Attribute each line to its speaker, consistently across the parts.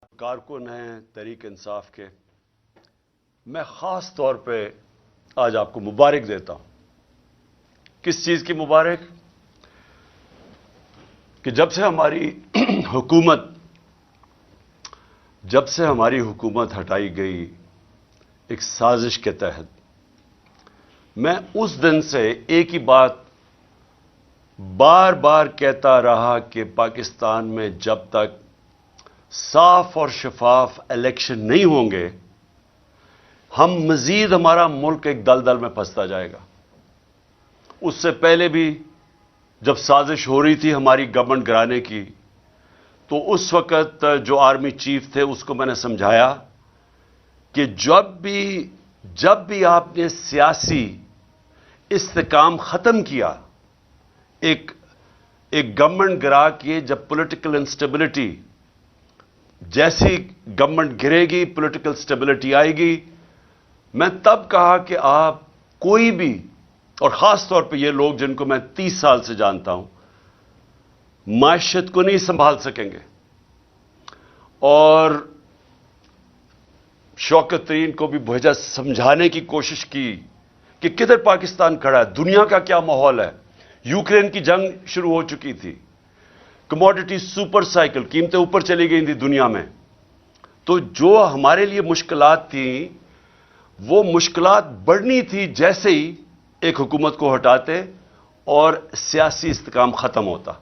Speaker 1: کارکن ہیں تحریک انصاف کے، میں خاص طور پہ آج آپ کو مبارک دیتا ہوں۔ کس چیز کی مبارک؟ کہ جب سے ہماری حکومت ہٹائی گئی ایک سازش کے تحت، میں اس دن سے ایک ہی بات بار بار کہتا رہا کہ پاکستان میں جب تک صاف اور شفاف الیکشن نہیں ہوں گے، ہمارا ملک ایک دلدل میں پھنستا جائے گا۔ اس سے پہلے بھی جب سازش ہو رہی تھی ہماری گورنمنٹ گرانے کی، تو اس وقت جو آرمی چیف تھے اس کو میں نے سمجھایا کہ جب بھی آپ نے سیاسی استحکام ختم کیا، ایک گورنمنٹ گرا کے جب پولیٹیکل انسٹیبلٹی، جیسی گورنمنٹ گرے گی پولیٹیکل سٹیبلٹی آئے گی، میں تب کہا کہ آپ کوئی بھی، اور خاص طور پہ یہ لوگ جن کو میں 30 سال سے جانتا ہوں، معیشت کو نہیں سنبھال سکیں گے۔ اور شوکت ترین کو بھی بھیجا، سمجھانے کی کوشش کی کہ کدھر پاکستان کھڑا ہے، دنیا کا کیا ماحول ہے۔ یوکرین کی جنگ شروع ہو چکی تھی، کموڈٹی سپر سائیکل، قیمتیں اوپر چلی گئی تھیں دنیا میں۔ تو جو ہمارے لیے مشکلات تھیں، وہ مشکلات بڑھنی تھی جیسے ہی ایک حکومت کو ہٹاتے اور سیاسی استحکام ختم ہوتا۔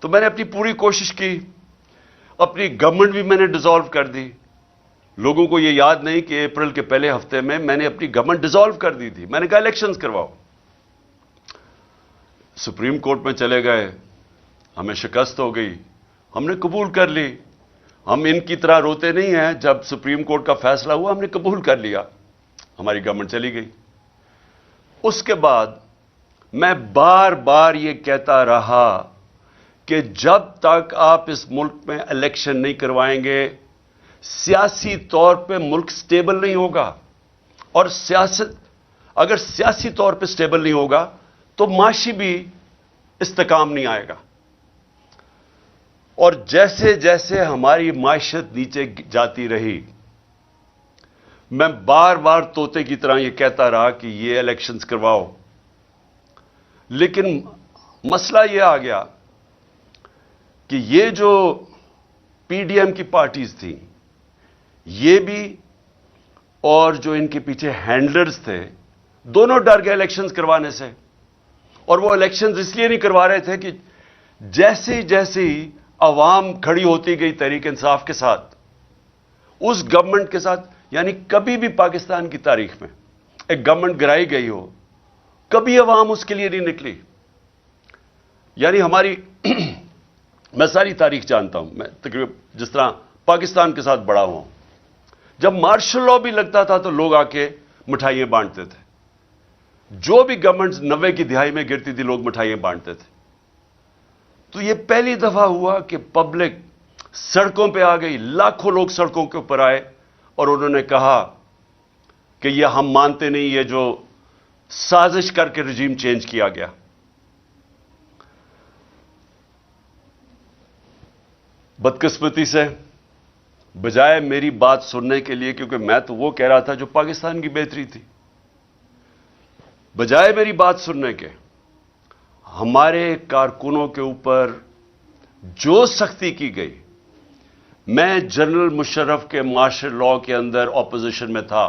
Speaker 1: تو میں نے اپنی پوری کوشش کی، اپنی گورنمنٹ بھی میں نے ڈیزالو کر دی۔ لوگوں کو یہ یاد نہیں کہ اپریل کے پہلے ہفتے میں نے اپنی گورنمنٹ ڈیزالو کر دی تھی۔ میں نے کہا الیکشنز کرواؤ۔ سپریم کورٹ میں چلے گئے، ہمیں شکست ہو گئی، ہم نے قبول کر لی۔ ہم ان کی طرح روتے نہیں ہیں، جب سپریم کورٹ کا فیصلہ ہوا ہم نے قبول کر لیا، ہماری گورنمنٹ چلی گئی۔ اس کے بعد میں بار بار یہ کہتا رہا کہ جب تک آپ اس ملک میں الیکشن نہیں کروائیں گے، سیاسی طور پہ ملک سٹیبل نہیں ہوگا، اور اگر سیاسی طور پہ سٹیبل نہیں ہوگا تو معاشی بھی استحکام نہیں آئے گا۔ اور جیسے جیسے ہماری معیشت نیچے جاتی رہی، میں بار بار طوطے کی طرح یہ کہتا رہا کہ یہ الیکشنز کرواؤ۔ لیکن مسئلہ یہ آ گیا کہ یہ جو پی ڈی ایم کی پارٹیز تھیں، یہ بھی اور جو ان کے پیچھے ہینڈلرز تھے، دونوں ڈر گئے الیکشنز کروانے سے۔ اور وہ الیکشنز اس لیے نہیں کروا رہے تھے کہ جیسے ہی عوام کھڑی ہوتی گئی تحریک انصاف کے ساتھ، اس گورنمنٹ کے ساتھ، یعنی کبھی بھی پاکستان کی تاریخ میں ایک گورنمنٹ گرائی گئی ہو، کبھی عوام اس کے لیے نہیں نکلی۔ یعنی میں ساری تاریخ جانتا ہوں، میں تقریباً جس طرح پاکستان کے ساتھ بڑا ہوں، جب مارشل لاء بھی لگتا تھا تو لوگ آ کے مٹھائیاں بانٹتے تھے۔ جو بھی گورنمنٹ 90 کی دہائی میں گرتی تھی، لوگ مٹھائیاں بانٹتے تھے۔ تو یہ پہلی دفعہ ہوا کہ پبلک سڑکوں پہ آ گئی، لاکھوں لوگ سڑکوں کے اوپر آئے، اور انہوں نے کہا کہ یہ ہم مانتے نہیں، یہ جو سازش کر کے رجیم چینج کیا گیا۔ بدقسمتی سے بجائے میری بات سننے کے لیے، کیونکہ میں تو وہ کہہ رہا تھا جو پاکستان کی بہتری تھی، بجائے میری بات سننے کے، ہمارے کارکنوں کے اوپر جو سختی کی گئی۔ میں جنرل مشرف کے مارشل لاء کے اندر اپوزیشن میں تھا،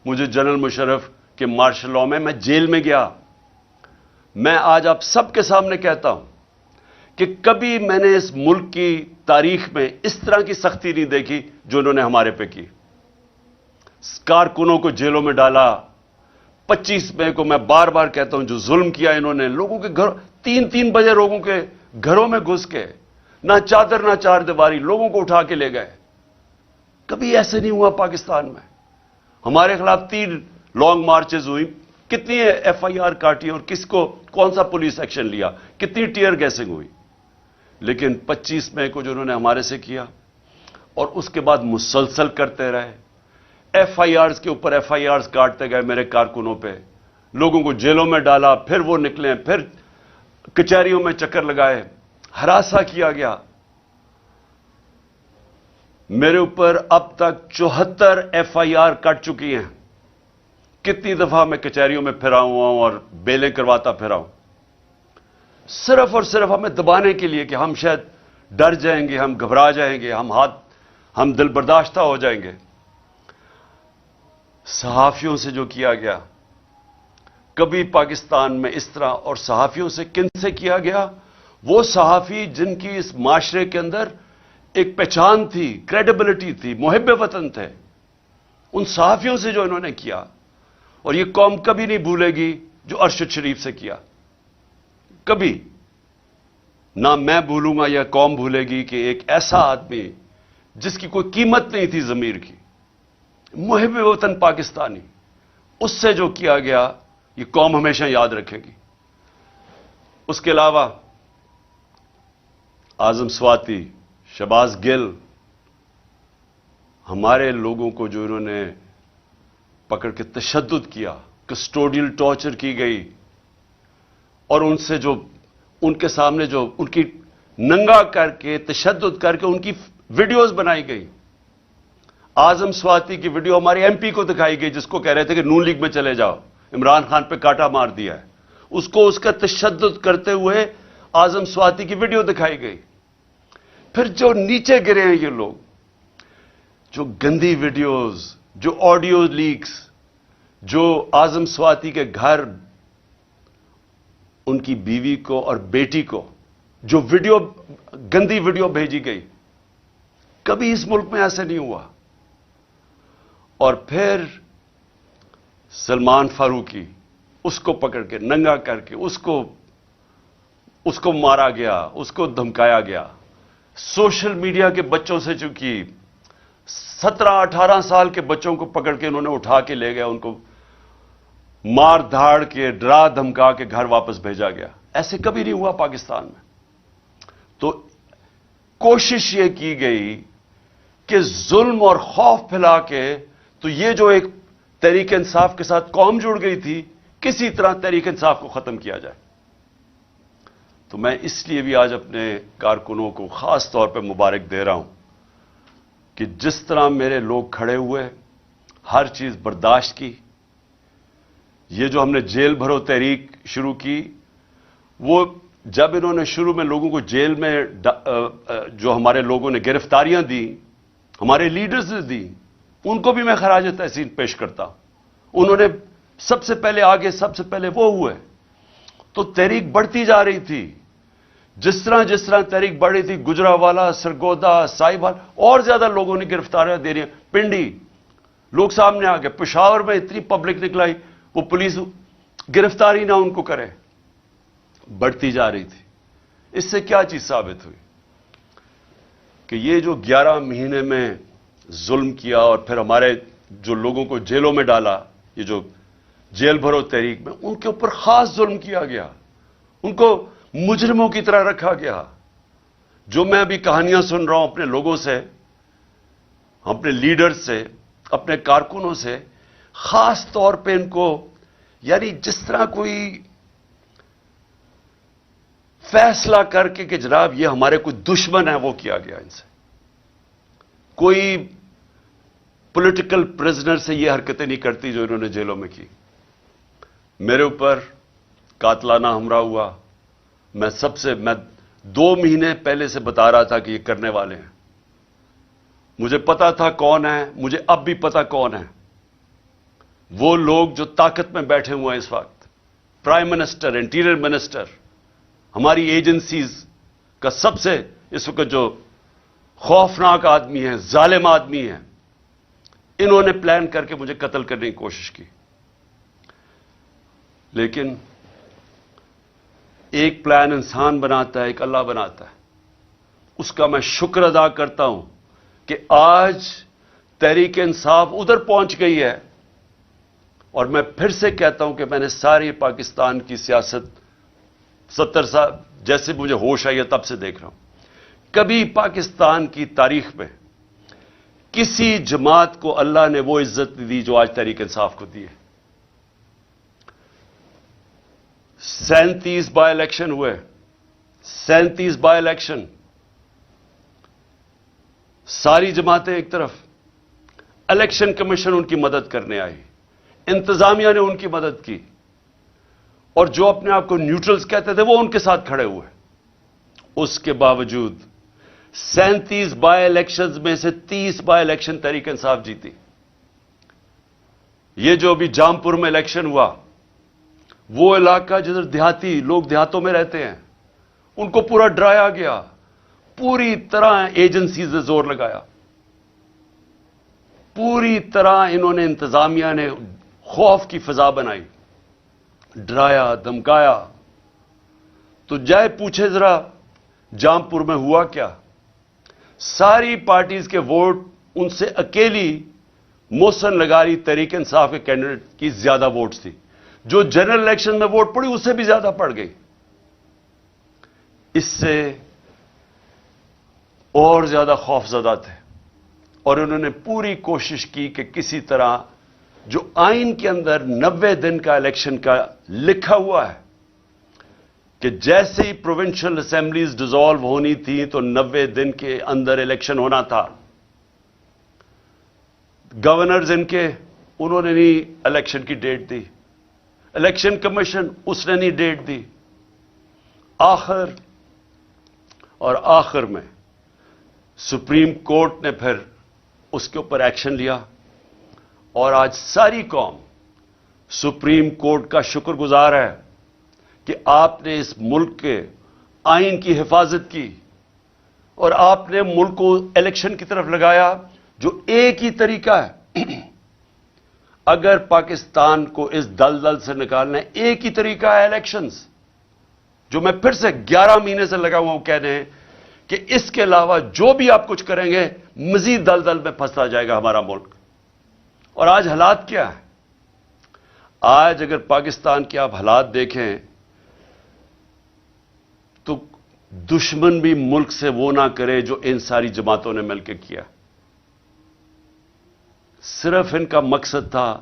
Speaker 1: مجھے جنرل مشرف کے مارشل لاء میں جیل میں گیا۔ میں آج آپ سب کے سامنے کہتا ہوں کہ کبھی میں نے اس ملک کی تاریخ میں اس طرح کی سختی نہیں دیکھی جو انہوں نے ہمارے پہ کی۔ کارکنوں کو جیلوں میں ڈالا۔ 25 مئی کو میں بار بار کہتا ہوں جو ظلم کیا انہوں نے، لوگوں کے گھر 3 بجے لوگوں کے گھروں میں گھس کے، نہ چادر نہ چار دیواری، لوگوں کو اٹھا کے لے گئے۔ کبھی ایسے نہیں ہوا پاکستان میں۔ ہمارے خلاف 3 لانگ مارچز ہوئی، کتنی ایف آئی آر کاٹی اور کون سا پولیس ایکشن لیا، کتنی ٹیئر گیسنگ ہوئی۔ لیکن 25 مئی کو جو انہوں نے ہمارے سے کیا، اور اس کے بعد مسلسل کرتے رہے، ایف آئی آرز کے اوپر ایف آئی آرز کاٹتے گئے میرے کارکنوں پہ، لوگوں کو جیلوں میں ڈالا، پھر وہ نکلے، پھر کچہریوں میں چکر لگائے، ہراساں کیا گیا۔ میرے اوپر اب تک 74 FIR کٹ چکی ہیں. کتنی دفعہ میں کچہریوں میں پھرا ہوا ہوں اور بیلیں کرواتا پھرا ہوں، صرف اور صرف ہمیں دبانے کے لیے کہ ہم شاید ڈر جائیں گے، ہم گھبرا جائیں گے، ہم دل برداشتہ ہو جائیں گے. صحافیوں سے جو کیا گیا، کبھی پاکستان میں اس طرح، اور صحافیوں سے کن سے کیا گیا؟ وہ صحافی جن کی اس معاشرے کے اندر ایک پہچان تھی، کریڈیبلٹی تھی، محب وطن تھے، ان صحافیوں سے جو انہوں نے کیا. اور یہ قوم کبھی نہیں بھولے گی جو ارشد شریف سے کیا، کبھی نہ میں بھولوں گا یا قوم بھولے گی کہ ایک ایسا آدمی جس کی کوئی قیمت نہیں تھی ضمیر کی، محب وطن پاکستانی، اس سے جو کیا گیا یہ قوم ہمیشہ یاد رکھے گی. اس کے علاوہ اعظم سواتی، شہباز گل، ہمارے لوگوں کو جو انہوں نے پکڑ کے تشدد کیا، کسٹوڈیل ٹارچر کی گئی، اور ان سے جو ان کے سامنے جو ان کی ننگا کر کے تشدد کر کے ان کی ویڈیوز بنائی گئی. اعظم سواتی کی ویڈیو ہمارے MP کو دکھائی گئی جس کو کہہ رہے تھے کہ نون لیگ میں چلے جاؤ، عمران خان پہ کاٹا مار دیا ہے، اس کو اس کا تشدد کرتے ہوئے اعظم سواتی کی ویڈیو دکھائی گئی. پھر جو نیچے گرے ہیں یہ لوگ، جو گندی ویڈیوز، جو آڈیو لیکس، جو اعظم سواتی کے گھر ان کی بیوی کو اور بیٹی کو جو ویڈیو، گندی ویڈیو بھیجی گئی، کبھی اس ملک میں ایسا نہیں ہوا. اور پھر سلمان فاروقی، اس کو پکڑ کے ننگا کر کے اس کو مارا گیا، اس کو دھمکایا گیا. سوشل میڈیا کے بچوں سے چونکہ 17-18 سال کے بچوں کو پکڑ کے انہوں نے اٹھا کے لے گیا، ان کو مار دھاڑ کے ڈرا دھمکا کے گھر واپس بھیجا گیا. ایسے کبھی نہیں ہوا پاکستان میں. تو کوشش یہ کی گئی کہ ظلم اور خوف پھیلا کے، تو یہ جو ایک تحریک انصاف کے ساتھ قوم جڑ گئی تھی، کسی طرح تحریک انصاف کو ختم کیا جائے. تو میں اس لیے بھی آج اپنے کارکنوں کو خاص طور پہ مبارک دے رہا ہوں کہ جس طرح میرے لوگ کھڑے ہوئے، ہر چیز برداشت کی. یہ جو ہم نے جیل بھرو تحریک شروع کی، وہ جب انہوں نے شروع میں لوگوں کو جیل میں جو ہمارے لوگوں نے گرفتاریاں دی، ہمارے لیڈرز نے دی، ان کو بھی میں خراج تحسین پیش کرتا ہوں. انہوں نے سب سے پہلے آگے، سب سے پہلے وہ ہوئے. تو تحریک بڑھتی جا رہی تھی. جس طرح تحریک بڑھ رہی تھی، گجرانوالہ، سرگودا، سائبال، اور زیادہ لوگوں نے گرفتاریاں دے رہی ہیں. پنڈی لوگ سامنے آ گئے. پشاور میں اتنی پبلک نکلائی، وہ پولیس گرفتاری نہ ان کو کرے. بڑھتی جا رہی تھی. اس سے کیا چیز ثابت ہوئی کہ یہ جو 11 مہینے میں ظلم کیا اور پھر ہمارے جو لوگوں کو جیلوں میں ڈالا، یہ جو جیل بھرو تحریک میں، ان کے اوپر خاص ظلم کیا گیا، ان کو مجرموں کی طرح رکھا گیا. جو میں ابھی کہانیاں سن رہا ہوں اپنے لوگوں سے، اپنے لیڈر سے، اپنے کارکنوں سے، خاص طور پہ ان کو، یعنی جس طرح کوئی فیصلہ کر کے کہ جناب یہ ہمارے کوئی دشمن ہے، وہ کیا گیا ان سے. کوئی پولیٹیکل پرزنر سے یہ حرکتیں نہیں کرتی جو انہوں نے جیلوں میں کی. میرے اوپر قاتلانہ حملہ ہوا. میں 2 مہینے پہلے سے بتا رہا تھا کہ یہ کرنے والے ہیں. مجھے پتا تھا کون ہے، مجھے اب بھی پتا کون ہے. وہ لوگ جو طاقت میں بیٹھے ہوئے ہیں اس وقت، پرائم منسٹر، انٹیریئر منسٹر، ہماری ایجنسیز کا سب سے اس وقت جو خوفناک آدمی ہے، ظالم آدمی ہے، انہوں نے پلان کر کے مجھے قتل کرنے کی کوشش کی. لیکن ایک پلان انسان بناتا ہے، ایک اللہ بناتا ہے. اس کا میں شکر ادا کرتا ہوں کہ آج تحریک انصاف ادھر پہنچ گئی ہے. اور میں پھر سے کہتا ہوں کہ میں نے ساری پاکستان کی سیاست 70 سال جیسے مجھے ہوش آئی ہے تب سے دیکھ رہا ہوں. کبھی پاکستان کی تاریخ میں کسی جماعت کو اللہ نے وہ عزت دی جو آج تحریک انصاف کو دی ہے. 37 بائی الیکشن ہوئے، 37 بائی الیکشن. ساری جماعتیں ایک طرف، الیکشن کمیشن ان کی مدد کرنے آئی، انتظامیہ نے ان کی مدد کی، اور جو اپنے آپ کو نیوٹرلز کہتے تھے وہ ان کے ساتھ کھڑے ہوئے۔ اس کے باوجود 37 بائی الیکشنز میں سے 30 بائی الیکشن تحریک انصاف جیتی۔ یہ جو ابھی جامپور میں الیکشن ہوا، وہ علاقہ جدھر دیہاتی لوگ دیہاتوں میں رہتے ہیں، ان کو پورا ڈرایا گیا، پوری طرح ایجنسیز نے زور لگایا، پوری طرح انہوں نے، انتظامیہ نے خوف کی فضا بنائی، ڈرایا دھمکایا۔ تو جائے پوچھے ذرا جامپور میں ہوا کیا؟ ساری پارٹیز کے ووٹ ان سے اکیلی محسن لغاری تحریک انصاف کے کینڈیڈیٹ کی زیادہ ووٹس تھی، جو جنرل الیکشن میں ووٹ پڑی اس سے بھی زیادہ پڑ گئی۔ اس سے اور زیادہ خوف زدہ تھے، اور انہوں نے پوری کوشش کی کہ کسی طرح جو آئین کے اندر 90 دن کا الیکشن کا لکھا ہوا ہے کہ جیسے ہی پروونشل اسمبلیز ڈیزالو ہونی تھی تو 90 دن کے اندر الیکشن ہونا تھا۔ گورنرز ان کے، انہوں نے نہیں الیکشن کی ڈیٹ دی، الیکشن کمیشن اس نے نہیں ڈیٹ دی۔ آخر میں سپریم کورٹ نے پھر اس کے اوپر ایکشن لیا، اور آج ساری قوم سپریم کورٹ کا شکر گزار ہے کہ آپ نے اس ملک کے آئین کی حفاظت کی، اور آپ نے ملک کو الیکشن کی طرف لگایا جو ایک ہی طریقہ ہے۔ اگر پاکستان کو اس دلدل سے نکالنا ہے، ایک ہی طریقہ ہے الیکشنز، جو میں پھر سے 11 مہینے سے لگا ہوا ہوں کہنے ہیں کہ اس کے علاوہ جو بھی آپ کچھ کریں گے مزید دلدل میں پھنستا جائے گا ہمارا ملک۔ اور آج حالات کیا ہے؟ آج اگر پاکستان کے آپ حالات دیکھیں تو دشمن بھی ملک سے وہ نہ کرے جو ان ساری جماعتوں نے مل کے کیا۔ صرف ان کا مقصد تھا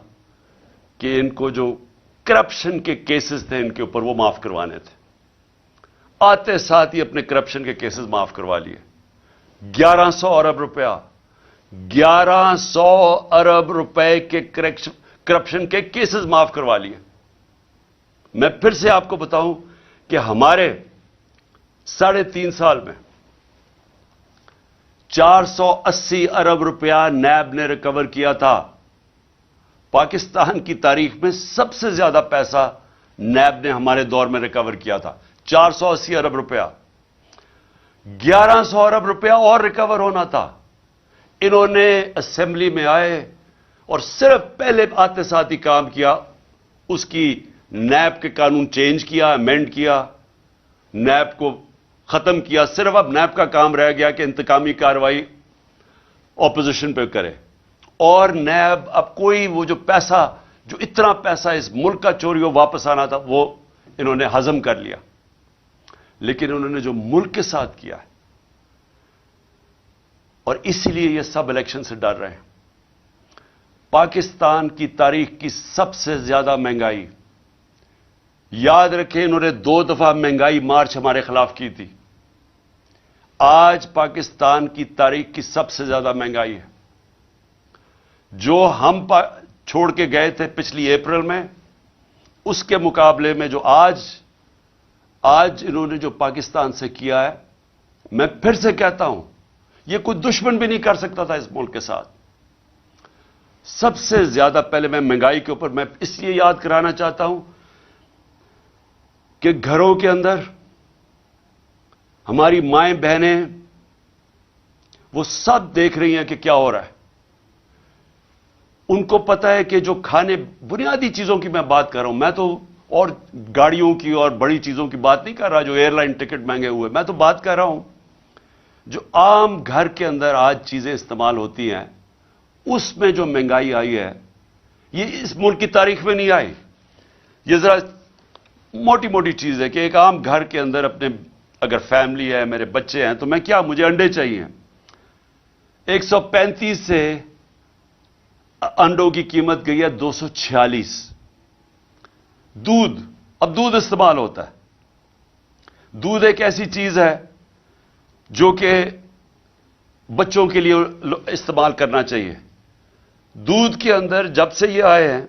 Speaker 1: کہ ان کو جو کرپشن کے کیسز تھے ان کے اوپر وہ معاف کروانے تھے، آتے ساتھ ہی اپنے کرپشن کے کیسز معاف کروا لیے۔ 1100 ارب روپیہ، 1100 ارب روپے کے کرپشن کے کیسز معاف کروا لیے۔ میں پھر سے آپ کو بتاؤں کہ ہمارے 3.5 سال میں 480 ارب روپیہ نیب نے ریکور کیا تھا۔ پاکستان کی تاریخ میں سب سے زیادہ پیسہ نیب نے ہمارے دور میں ریکور کیا تھا، 480 ارب روپیہ۔ 1100 ارب روپیہ اور ریکور ہونا تھا۔ انہوں نے اسمبلی میں آئے اور صرف پہلے آتے ساتھ ہی کام کیا، اس کی نیب کے قانون چینج کیا، امینڈ کیا، نیب کو ختم کیا۔ صرف اب نیب کا کام رہ گیا کہ انتقامی کارروائی اپوزیشن پہ کرے، اور نیب اب کوئی وہ جو پیسہ، جو اتنا پیسہ اس ملک کا چوری ہو واپس آنا تھا، وہ انہوں نے ہضم کر لیا۔ لیکن انہوں نے جو ملک کے ساتھ کیا ہے، اور اسی لیے یہ سب الیکشن سے ڈر رہے ہیں۔ پاکستان کی تاریخ کی سب سے زیادہ مہنگائی، یاد رکھیں انہوں نے 2 دفعہ مہنگائی مارچ ہمارے خلاف کی تھی۔ آج پاکستان کی تاریخ کی سب سے زیادہ مہنگائی ہے۔ جو ہم چھوڑ کے گئے تھے پچھلی اپریل میں، اس کے مقابلے میں جو آج انہوں نے جو پاکستان سے کیا ہے، میں پھر سے کہتا ہوں یہ کوئی دشمن بھی نہیں کر سکتا تھا اس ملک کے ساتھ۔ سب سے زیادہ پہلے میں مہنگائی کے اوپر میں اس لیے یاد کرانا چاہتا ہوں کہ گھروں کے اندر ہماری مائیں بہنیں وہ سب دیکھ رہی ہیں کہ کیا ہو رہا ہے۔ ان کو پتا ہے کہ جو کھانے، بنیادی چیزوں کی میں بات کر رہا ہوں، میں تو اور گاڑیوں کی اور بڑی چیزوں کی بات نہیں کر رہا جو ایئر لائن ٹکٹ مہنگے ہوئے، میں تو بات کر رہا ہوں جو عام گھر کے اندر آج چیزیں استعمال ہوتی ہیں، اس میں جو مہنگائی آئی ہے یہ اس ملک کی تاریخ میں نہیں آئی۔ یہ ذرا موٹی موٹی چیز ہے کہ ایک عام گھر کے اندر اپنے اگر فیملی ہے، میرے بچے ہیں، تو میں کیا، مجھے انڈے چاہیے، 135 سے انڈوں کی قیمت گئی ہے 246۔ اب دودھ استعمال ہوتا ہے۔ دودھ ایک ایسی چیز ہے جو کہ بچوں کے لیے استعمال کرنا چاہیے. دودھ کے اندر جب سے یہ آئے ہیں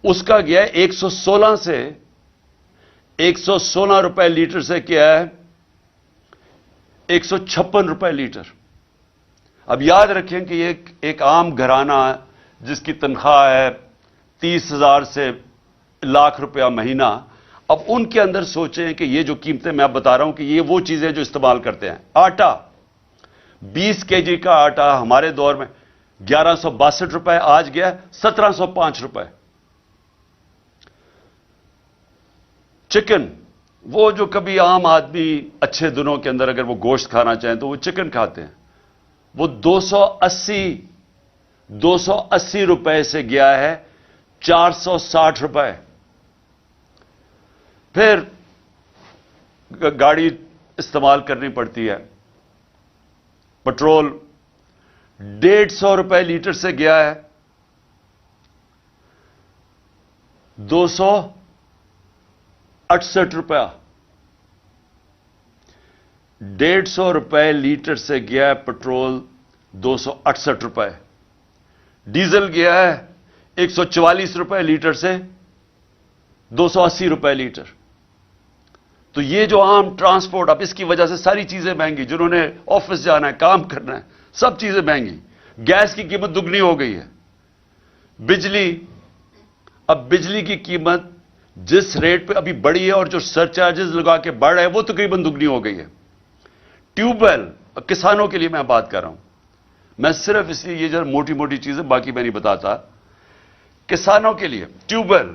Speaker 1: اس کا گیا ہے 116 سے 116 روپے لیٹر سے کیا ہے 156 روپے لیٹر. اب یاد رکھیں کہ یہ ایک عام گھرانہ جس کی تنخواہ ہے 30,000 سے لاکھ روپیہ مہینہ. اب ان کے اندر سوچیں کہ یہ جو قیمتیں میں اب بتا رہا ہوں کہ یہ وہ چیزیں جو استعمال کرتے ہیں. آٹا 20 کے جی کا آٹا ہمارے دور میں 1162 روپے, آج گیا 1705 روپے. چکن, وہ جو کبھی عام آدمی اچھے دنوں کے اندر اگر وہ گوشت کھانا چاہیں تو وہ چکن کھاتے ہیں, وہ 280 روپے سے گیا ہے 460 روپے. پھر گاڑی استعمال کرنی پڑتی ہے, پٹرول 150 روپے لیٹر سے گیا ہے 268 روپیہ. 150 روپے لیٹر سے گیا ہے پٹرول 268 روپے. ڈیزل گیا ہے 144 روپے لیٹر سے 280 روپے لیٹر. تو یہ جو عام ٹرانسپورٹ, اب اس کی وجہ سے ساری چیزیں مہنگی, جنہوں نے آفس جانا ہے, کام کرنا ہے, سب چیزیں مہنگی. گیس کی قیمت دگنی ہو گئی ہے. بجلی, اب بجلی کی قیمت جس ریٹ پہ ابھی بڑھی ہے اور جو سر چارجز لگا کے بڑھ رہے ہیں وہ تقریباً دگنی ہو گئی ہے. ٹیوب ویل, کسانوں کے لیے میں بات کر رہا ہوں, میں صرف اس لیے یہ جو موٹی موٹی چیزیں باقی میں نہیں بتاتا. کسانوں کے لیے ٹیوب ویل,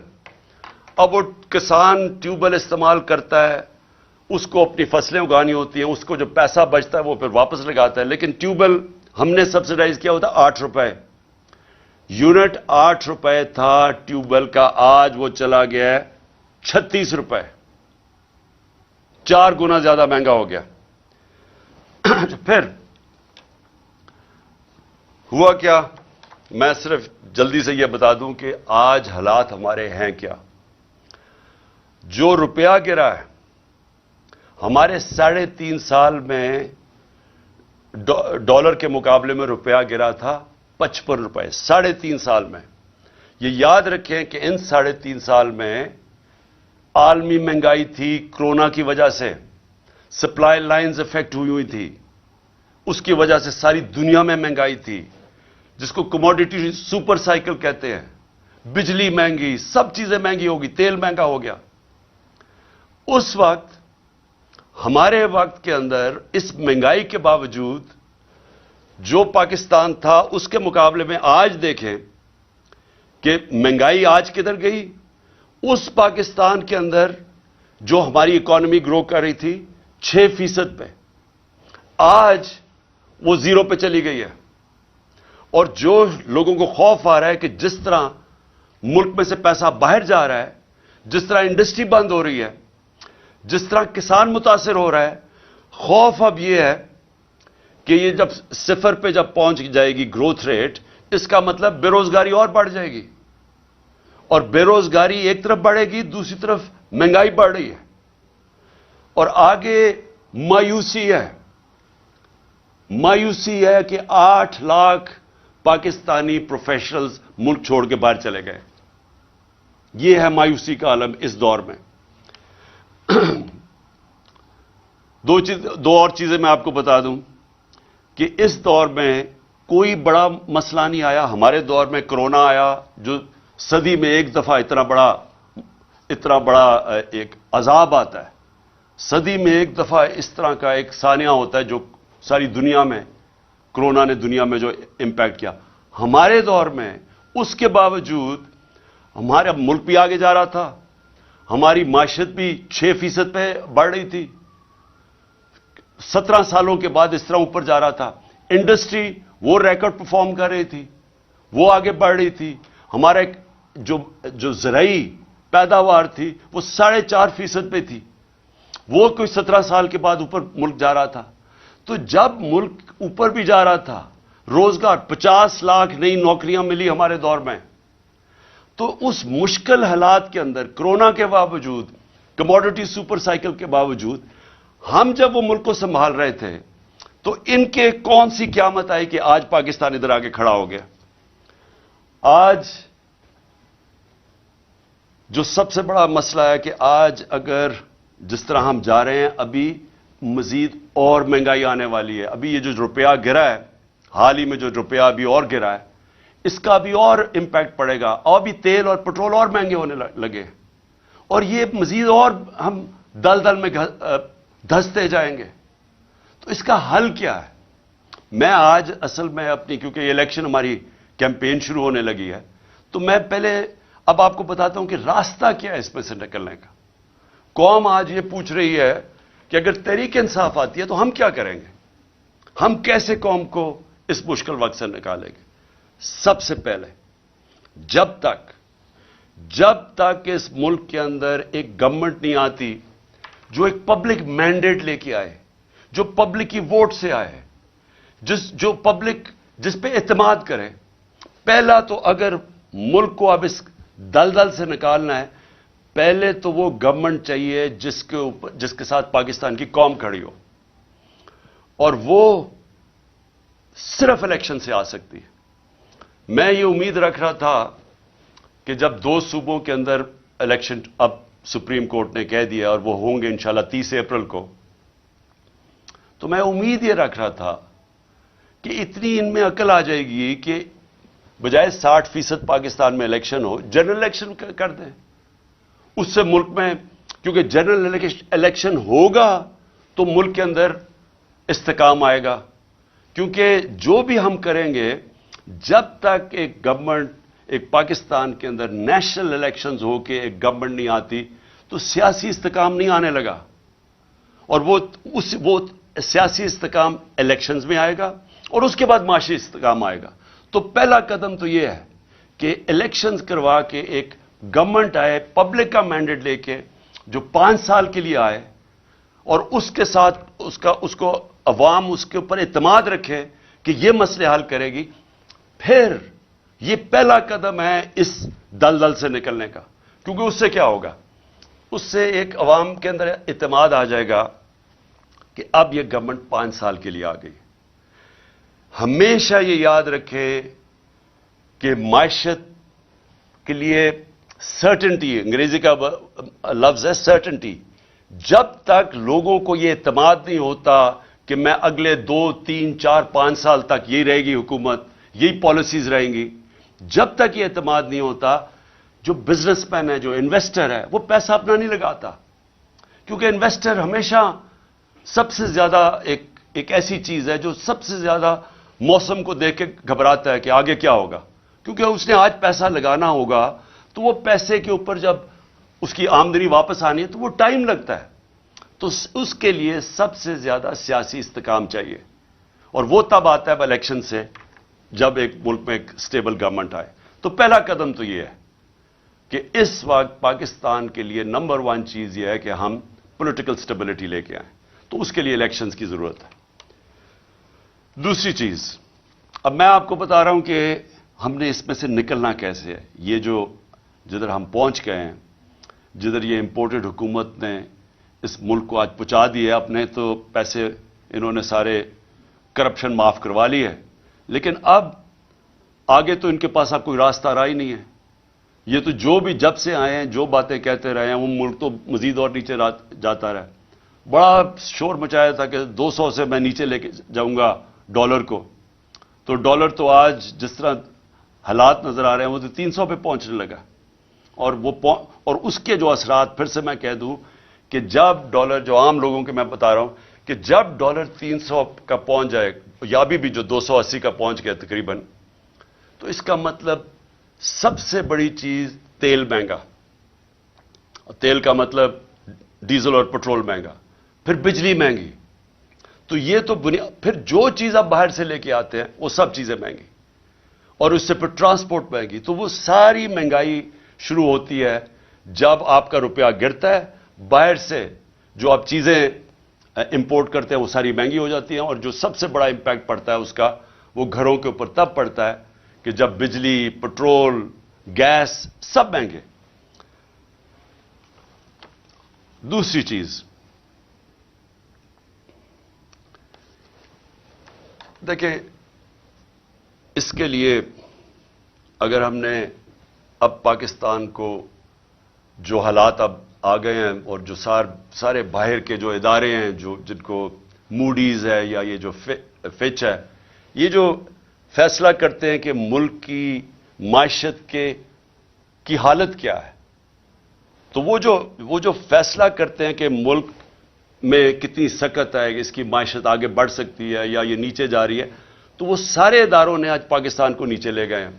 Speaker 1: اب وہ کسان ٹیوب ویل استعمال کرتا ہے, اس کو اپنی فصلیں اگانی ہوتی ہیں, اس کو جو پیسہ بچتا ہے وہ پھر واپس لگاتا ہے. لیکن ٹیوب ویل ہم نے سبسڈائز کیا ہوتا 8 روپے یونٹ. 8 روپے تھا ٹیوب ویل کا, آج وہ چلا گیا ہے 36 روپے, 4 گنا زیادہ مہنگا ہو گیا. پھر ہوا کیا, میں صرف جلدی سے یہ بتا دوں کہ آج حالات ہمارے ہیں کیا. جو روپیہ گرا ہے ہمارے 3.5 سال میں ڈالر کے مقابلے میں روپیہ گرا تھا 55 روپے 3.5 سال میں. یہ یاد رکھیں کہ ان 3.5 سال میں عالمی مہنگائی تھی, کرونا کی وجہ سے سپلائی لائنز افیکٹ ہوئی تھی, اس کی وجہ سے ساری دنیا میں مہنگائی تھی, جس کو کموڈیٹی سپر سائیکل کہتے ہیں. بجلی مہنگی, سب چیزیں مہنگی ہوگی, تیل مہنگا ہو گیا. اس وقت ہمارے وقت کے اندر اس مہنگائی کے باوجود جو پاکستان تھا اس کے مقابلے میں آج دیکھیں کہ مہنگائی آج کدھر گئی. اس پاکستان کے اندر جو ہماری اکانومی گرو کر رہی تھی 6% پہ, آج وہ 0 پہ چلی گئی ہے. اور جو لوگوں کو خوف آ رہا ہے کہ جس طرح ملک میں سے پیسہ باہر جا رہا ہے, جس طرح انڈسٹری بند ہو رہی ہے, جس طرح کسان متاثر ہو رہا ہے, خوف اب یہ ہے کہ یہ جب 0 پہ جب پہنچ جائے گی گروتھ ریٹ, اس کا مطلب بے روزگاری اور بڑھ جائے گی. اور بے روزگاری ایک طرف بڑھے گی, دوسری طرف مہنگائی بڑھ رہی ہے. اور آگے مایوسی ہے کہ 8 لاکھ پاکستانی پروفیشنلز ملک چھوڑ کے باہر چلے گئے. یہ ہے مایوسی کا عالم اس دور میں. دو اور چیزیں میں آپ کو بتا دوں کہ اس دور میں کوئی بڑا مسئلہ نہیں آیا. ہمارے دور میں کرونا آیا, جو صدی میں ایک دفعہ اتنا بڑا ایک عذاب آتا ہے. صدی میں ایک دفعہ اس طرح کا ایک سانحہ ہوتا ہے جو ساری دنیا میں, کرونا نے دنیا میں جو امپیکٹ کیا. ہمارے دور میں اس کے باوجود ہمارا ملک بھی آگے جا رہا تھا, ہماری معیشت بھی 6% پہ بڑھ رہی تھی. 17 سالوں کے بعد اس طرح اوپر جا رہا تھا. انڈسٹری وہ ریکارڈ پرفارم کر رہی تھی, وہ آگے بڑھ رہی تھی. ہمارا جو زرعی پیداوار تھی وہ 4.5% پہ تھی, وہ کوئی 17 سال کے بعد اوپر ملک جا رہا تھا. تو جب ملک اوپر بھی جا رہا تھا, روزگار 50 لاکھ نئی نوکریاں ملی ہمارے دور میں. تو اس مشکل حالات کے اندر, کرونا کے باوجود, کموڈٹی سپر سائیکل کے باوجود, ہم جب وہ ملک کو سنبھال رہے تھے تو تو ان کے کون سی قیامت آئی کہ آج پاکستان ادھر آگے کھڑا ہو گیا؟ آج جو سب سے بڑا مسئلہ ہے کہ آج اگر جس طرح ہم جا رہے ہیں ابھی مزید اور مہنگائی آنے والی ہے. ابھی یہ جو روپیہ گرا ہے، حال ہی میں جو روپیہ ابھی اور گرا ہے، اس کا بھی اور امپیکٹ پڑے گا، اور بھی تیل اور پٹرول اور مہنگے ہونے لگے، اور یہ مزید اور ہم دلدل میں دھستے جائیں گے. تو اس کا حل کیا ہے؟ میں آج اصل میں اپنی، کیونکہ یہ الیکشن ہماری کیمپین شروع ہونے لگی ہے، تو میں پہلے اب آپ کو بتاتا ہوں کہ راستہ کیا ہے اس میں سے نکلنے کا. قوم آج یہ پوچھ رہی ہے کہ اگر تحریک انصاف آتی ہے تو ہم کیا کریں گے، ہم کیسے قوم کو اس مشکل وقت سے نکالیں گے. سب سے پہلے جب تک اس ملک کے اندر ایک گورنمنٹ نہیں آتی جو ایک پبلک مینڈیٹ لے کے آئے، جو پبلک کی ووٹ سے آئے، جو پبلک جس پہ اعتماد کرے. پہلا تو اگر ملک کو اب اس دلدل سے نکالنا ہے، پہلے تو وہ گورنمنٹ چاہیے جس کے ساتھ پاکستان کی قوم کھڑی ہو، اور وہ صرف الیکشن سے آ سکتی ہے. میں یہ امید رکھ رہا تھا کہ جب 2 صوبوں کے اندر الیکشن اب سپریم کورٹ نے کہہ دیا اور وہ ہوں گے انشاءاللہ 30 اپریل کو، تو میں امید یہ رکھ رہا تھا کہ اتنی ان میں عقل آ جائے گی کہ بجائے 60% پاکستان میں الیکشن ہو، جنرل الیکشن کر دیں. اس سے ملک میں، کیونکہ جنرل الیکشن ہوگا تو ملک کے اندر استحکام آئے گا. کیونکہ جو بھی ہم کریں گے، جب تک ایک گورنمنٹ، ایک پاکستان کے اندر نیشنل الیکشنز ہو کے ایک گورنمنٹ نہیں آتی، تو سیاسی استحکام نہیں آنے لگا. اور وہ سیاسی استحکام الیکشنز میں آئے گا، اور اس کے بعد معاشی استحکام آئے گا. تو پہلا قدم تو یہ ہے کہ الیکشنز کروا کے ایک گورنمنٹ آئے پبلک کا مینڈیٹ لے کے، جو 5 سال کے لیے آئے، اور اس کے ساتھ اس کو عوام اس کے اوپر اعتماد رکھے کہ یہ مسئلے حل کرے گی. پھر یہ پہلا قدم ہے اس دلدل سے نکلنے کا. کیونکہ اس سے کیا ہوگا؟ اس سے ایک عوام کے اندر اعتماد آ جائے گا کہ اب یہ گورنمنٹ 5 سال کے لیے آ گئی. ہمیشہ یہ یاد رکھے کہ معیشت کے لیے سرٹنٹی، انگریزی کا لفظ ہے سرٹنٹی. جب تک لوگوں کو یہ اعتماد نہیں ہوتا کہ میں اگلے 2 3 4 5 سال تک یہی رہے گی حکومت، یہی پالیسیز رہیں گی، جب تک یہ اعتماد نہیں ہوتا، جو بزنس مین ہے، جو انویسٹر ہے، وہ پیسہ اپنا نہیں لگاتا. کیونکہ انویسٹر ہمیشہ سب سے زیادہ ایک ایسی چیز ہے جو سب سے زیادہ موسم کو دیکھ کے گھبراتا ہے کہ آگے کیا ہوگا. کیونکہ اس نے آج پیسہ لگانا ہوگا، تو وہ پیسے کے اوپر جب اس کی آمدنی واپس آنی ہے تو وہ ٹائم لگتا ہے. تو اس کے لیے سب سے زیادہ سیاسی استحکام چاہیے، اور وہ تب آتا ہے الیکشن سے، جب ایک ملک میں ایک سٹیبل گورنمنٹ آئے. تو پہلا قدم تو یہ ہے کہ اس وقت پاکستان کے لیے نمبر 1 چیز یہ ہے کہ ہم پولیٹیکل سٹیبلٹی لے کے آئیں. تو اس کے لیے الیکشنز کی ضرورت ہے. دوسری چیز، اب میں آپ کو بتا رہا ہوں کہ ہم نے اس میں سے نکلنا کیسے ہے. یہ جدھر ہم پہنچ گئے ہیں، جدھر یہ امپورٹڈ حکومت نے اس ملک کو آج پہنچا دی ہے، اپنے تو پیسے انہوں نے سارے کرپشن معاف کروا لی ہے، لیکن اب آگے تو ان کے پاس اب کوئی راستہ رہا ہی نہیں ہے. یہ تو جو بھی جب سے آئے ہیں جو باتیں کہتے رہے ہیں، وہ ملک تو مزید اور نیچے جاتا رہا. بڑا شور مچایا تھا کہ 200 سے میں نیچے لے کے جاؤں گا ڈالر کو. تو ڈالر تو آج جس طرح حالات نظر آ رہے ہیں وہ تو 300 پہ پہنچنے لگا. اور اس کے جو اثرات، پھر سے میں کہہ دوں کہ جب ڈالر، جو عام لوگوں کے میں بتا رہا ہوں کہ جب ڈالر 300 کا پہنچ جائے، یا بھی جو 280 کا پہنچ گیا تقریباً، تو اس کا مطلب سب سے بڑی چیز تیل مہنگا. تیل کا مطلب ڈیزل اور پٹرول مہنگا، پھر بجلی مہنگی. تو یہ تو پھر جو چیز آپ باہر سے لے کے آتے ہیں وہ سب چیزیں مہنگی، اور اس سے پھر ٹرانسپورٹ مہنگی. تو وہ ساری مہنگائی شروع ہوتی ہے جب آپ کا روپیہ گرتا ہے. باہر سے جو آپ چیزیں امپورٹ کرتے ہیں وہ ساری مہنگی ہو جاتی ہیں، اور جو سب سے بڑا امپیکٹ پڑتا ہے اس کا، وہ گھروں کے اوپر تب پڑتا ہے کہ جب بجلی، پٹرول، گیس سب مہنگے. دوسری چیز، دیکھیں، اس کے لیے اگر ہم نے اب پاکستان کو جو حالات اب آ گئے ہیں اور جو سارے باہر کے جو ادارے ہیں جن کو موڈیز ہے یا یہ جو فچ ہے، یہ جو فیصلہ کرتے ہیں کہ ملک کی معیشت کی حالت کیا ہے، تو وہ جو فیصلہ کرتے ہیں کہ ملک میں کتنی سکت ہے، اس کی معیشت آگے بڑھ سکتی ہے یا یہ نیچے جا رہی ہے، تو وہ سارے اداروں نے آج پاکستان کو نیچے لے گئے ہیں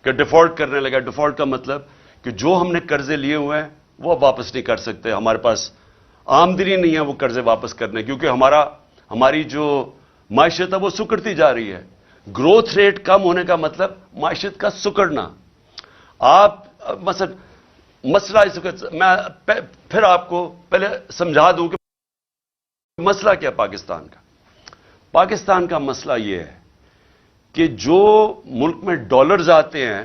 Speaker 1: کہ ڈیفالٹ کرنے لگا۔ ڈیفالٹ کا مطلب کہ جو ہم نے قرضے لیے ہوئے ہیں وہ اب واپس نہیں کر سکتے، ہمارے پاس آمدنی نہیں ہے وہ قرضے واپس کرنے، کیونکہ ہماری جو معیشت ہے وہ سکڑتی جا رہی ہے۔ گروتھ ریٹ کم ہونے کا مطلب معیشت کا سکڑنا۔ آپ مسئلہ میں پھر آپ کو پہلے سمجھا دوں کہ مسئلہ کیا پاکستان کا۔ پاکستان کا مسئلہ یہ ہے کہ جو ملک میں ڈالرز آتے ہیں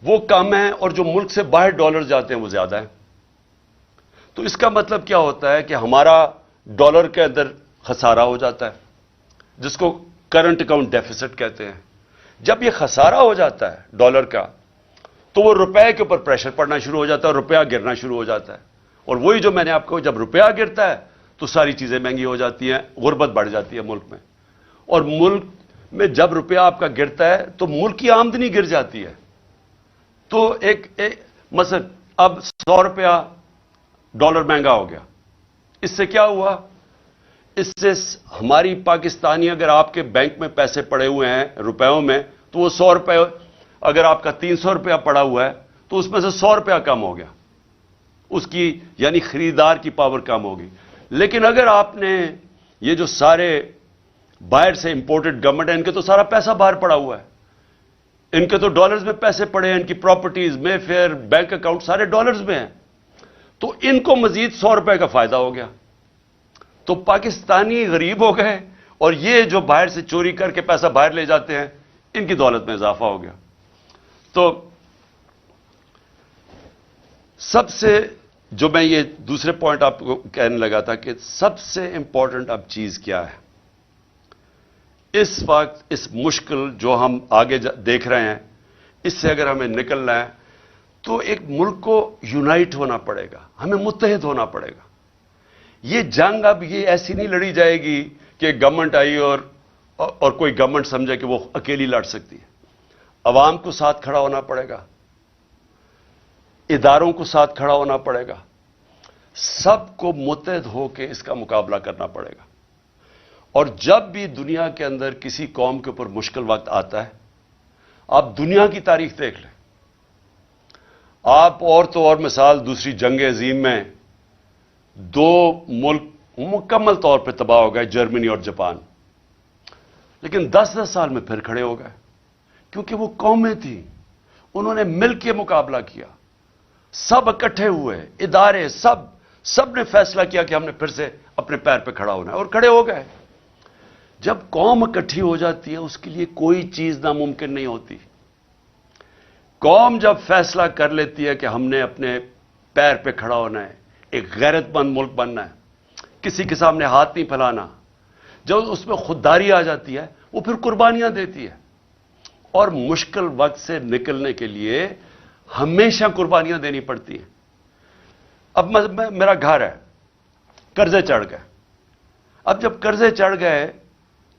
Speaker 1: وہ کم ہیں اور جو ملک سے باہر ڈالرز جاتے ہیں وہ زیادہ ہیں۔ تو اس کا مطلب کیا ہوتا ہے کہ ہمارا ڈالر کے اندر خسارہ ہو جاتا ہے، جس کو کرنٹ اکاؤنٹ ڈیفیسٹ کہتے ہیں۔ جب یہ خسارہ ہو جاتا ہے ڈالر کا تو وہ روپے کے اوپر پریشر پڑنا شروع ہو جاتا ہے اور روپیہ گرنا شروع ہو جاتا ہے۔ اور وہی جو میں نے آپ کو، جب روپیہ گرتا ہے تو ساری چیزیں مہنگی ہو جاتی ہیں، غربت بڑھ جاتی ہے ملک میں۔ اور ملک میں جب روپیہ آپ کا گرتا ہے تو ملک کی آمدنی گر جاتی ہے۔ تو مثلا اب 100 روپیہ ڈالر مہنگا ہو گیا، اس سے کیا ہوا؟ اس سے ہماری پاکستانی، اگر آپ کے بینک میں پیسے پڑے ہوئے ہیں روپیوں میں، تو وہ 100 روپے، اگر آپ کا 300 روپیہ پڑا ہوا ہے تو اس میں سے 100 روپیہ کم ہو گیا، اس کی یعنی خریدار کی پاور کم ہوگی۔ لیکن اگر آپ نے یہ جو سارے باہر سے امپورٹڈ گورنمنٹ ہے، ان کے تو سارا پیسہ باہر پڑا ہوا ہے، ان کے تو ڈالرز میں پیسے پڑے ہیں، ان کی پراپرٹیز، مے فیئر، بینک اکاؤنٹ سارے ڈالرز میں ہیں، تو ان کو مزید 100 روپے کا فائدہ ہو گیا۔ تو پاکستانی غریب ہو گئے اور یہ جو باہر سے چوری کر کے پیسہ باہر لے جاتے ہیں، ان کی دولت میں اضافہ ہو گیا۔ تو سب سے جو میں یہ دوسرے پوائنٹ آپ کو کہنے لگا تھا کہ سب سے امپورٹنٹ اب چیز کیا ہے اس وقت، اس مشکل جو ہم آگے دیکھ رہے ہیں، اس سے اگر ہمیں نکلنا ہے تو ایک ملک کو یونائٹ ہونا پڑے گا، ہمیں متحد ہونا پڑے گا۔ یہ جنگ اب یہ ایسی نہیں لڑی جائے گی کہ گورنمنٹ آئی اور کوئی گورنمنٹ سمجھے کہ وہ اکیلی لڑ سکتی ہے۔ عوام کو ساتھ کھڑا ہونا پڑے گا، اداروں کو ساتھ کھڑا ہونا پڑے گا، سب کو متحد ہو کے اس کا مقابلہ کرنا پڑے گا۔ اور جب بھی دنیا کے اندر کسی قوم کے اوپر مشکل وقت آتا ہے، آپ دنیا کی تاریخ دیکھ لیں، آپ اور تو اور مثال دوسری جنگ عظیم میں 2 ملک مکمل طور پہ تباہ ہو گئے، جرمنی اور جاپان، لیکن 10 سال میں پھر کھڑے ہو گئے، کیونکہ وہ قومیں تھیں، انہوں نے مل کے مقابلہ کیا، سب اکٹھے ہوئے، ادارے، سب نے فیصلہ کیا کہ ہم نے پھر سے اپنے پیر پہ کھڑا ہونا ہے، اور کھڑے ہو گئے۔ جب قوم اکٹھی ہو جاتی ہے اس کے لیے کوئی چیز ناممکن نہیں ہوتی۔ قوم جب فیصلہ کر لیتی ہے کہ ہم نے اپنے پیر پہ کھڑا ہونا ہے، ایک غیرت مند ملک بننا ہے، کسی کے سامنے ہاتھ نہیں پھیلانا، جب اس میں خودداری آ جاتی ہے وہ پھر قربانیاں دیتی ہے، اور مشکل وقت سے نکلنے کے لیے ہمیشہ قربانیاں دینی پڑتی ہیں۔ اب میرا گھر ہے، قرضے چڑھ گئے، اب جب قرضے چڑھ گئے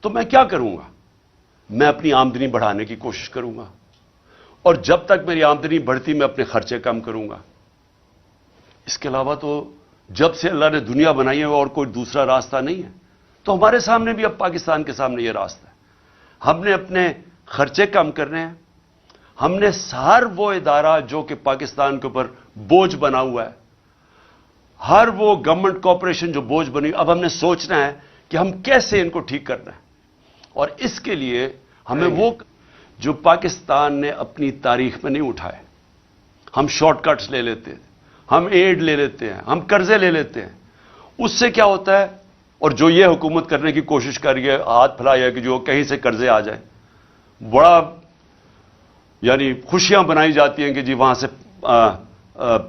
Speaker 1: تو میں کیا کروں گا؟ میں اپنی آمدنی بڑھانے کی کوشش کروں گا، اور جب تک میری آمدنی بڑھتی میں اپنے خرچے کم کروں گا۔ اس کے علاوہ تو جب سے اللہ نے دنیا بنائی ہے اور کوئی دوسرا راستہ نہیں ہے۔ تو ہمارے سامنے بھی اب پاکستان کے سامنے یہ راستہ ہے، ہم نے اپنے خرچے کم کرنے ہیں، ہم نے ہر وہ ادارہ جو کہ پاکستان کے اوپر بوجھ بنا ہوا ہے، ہر وہ گورنمنٹ کارپوریشن جو بوجھ بنی، اب ہم نے سوچنا ہے کہ ہم کیسے ان کو ٹھیک کرنا ہے، اور اس کے لیے ہمیں وہ جو پاکستان نے اپنی تاریخ میں نہیں اٹھائے، ہم شارٹ کٹس لے لیتے ہیں، ہم ایڈ لے لیتے ہیں، ہم قرضے لے لیتے ہیں، اس سے کیا ہوتا ہے؟ اور جو یہ حکومت کرنے کی کوشش کر رہی ہے، ہاتھ پھیلایا کہ جو کہیں سے قرضے آ جائیں، بڑا یعنی خوشیاں بنائی جاتی ہیں کہ جی وہاں سے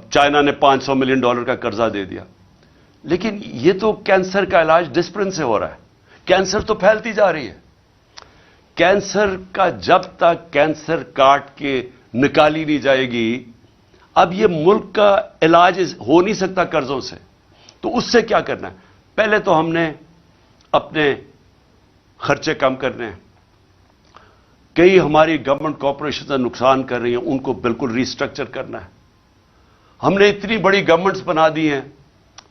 Speaker 1: چائنا نے $500 ملین کا قرضہ دے دیا، لیکن یہ تو کینسر کا علاج ڈسپرن سے ہو رہا ہے، کینسر تو پھیلتی جا رہی ہے۔ کینسر کا جب تک کینسر کاٹ کے نکالی نہیں جائے گی، اب یہ ملک کا علاج ہو نہیں سکتا قرضوں سے. تو اس سے کیا کرنا ہے؟ پہلے تو ہم نے اپنے خرچے کم کرنے ہیں. کئی ہماری گورنمنٹ کارپوریشن نقصان کر رہی ہیں، ان کو بالکل ریسٹرکچر کرنا ہے. ہم نے اتنی بڑی گورنمنٹس بنا دی ہیں،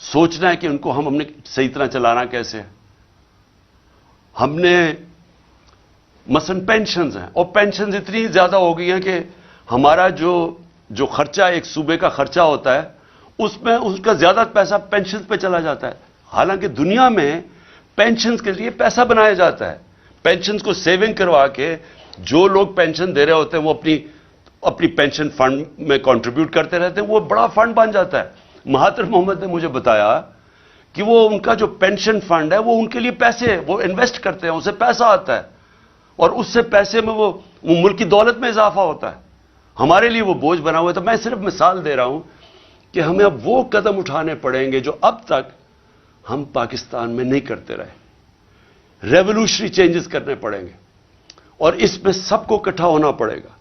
Speaker 1: سوچنا ہے کہ ان کو ہم نے صحیح طرح چلانا کیسے ہے. ہم نے مثلا پینشنز ہیں، اور پینشنز اتنی زیادہ ہو گئی ہیں کہ ہمارا جو خرچہ ایک صوبے کا خرچہ ہوتا ہے، اس میں اس کا زیادہ پیسہ پینشنز پہ چلا جاتا ہے. حالانکہ دنیا میں پینشنز کے لیے پیسہ بنایا جاتا ہے. پینشنز کو سیونگ کروا کے جو لوگ پینشن دے رہے ہوتے ہیں وہ اپنی پینشن فنڈ میں کنٹریبیوٹ کرتے رہتے ہیں، وہ بڑا فنڈ بن جاتا ہے. مہاتر محمد نے مجھے بتایا کہ وہ ان کا جو پینشن فنڈ ہے وہ ان کے لیے پیسے وہ انویسٹ کرتے ہیں، اسے پیسہ آتا ہے، اور اس سے پیسے میں وہ ملک کی دولت میں اضافہ ہوتا ہے. ہمارے لیے وہ بوجھ بنا ہوا ہے. تو میں صرف مثال دے رہا ہوں کہ ہمیں اب وہ قدم اٹھانے پڑیں گے جو اب تک ہم پاکستان میں نہیں کرتے رہے. ریولوشنری چینجز کرنے پڑیں گے، اور اس میں سب کو اکٹھا ہونا پڑے گا.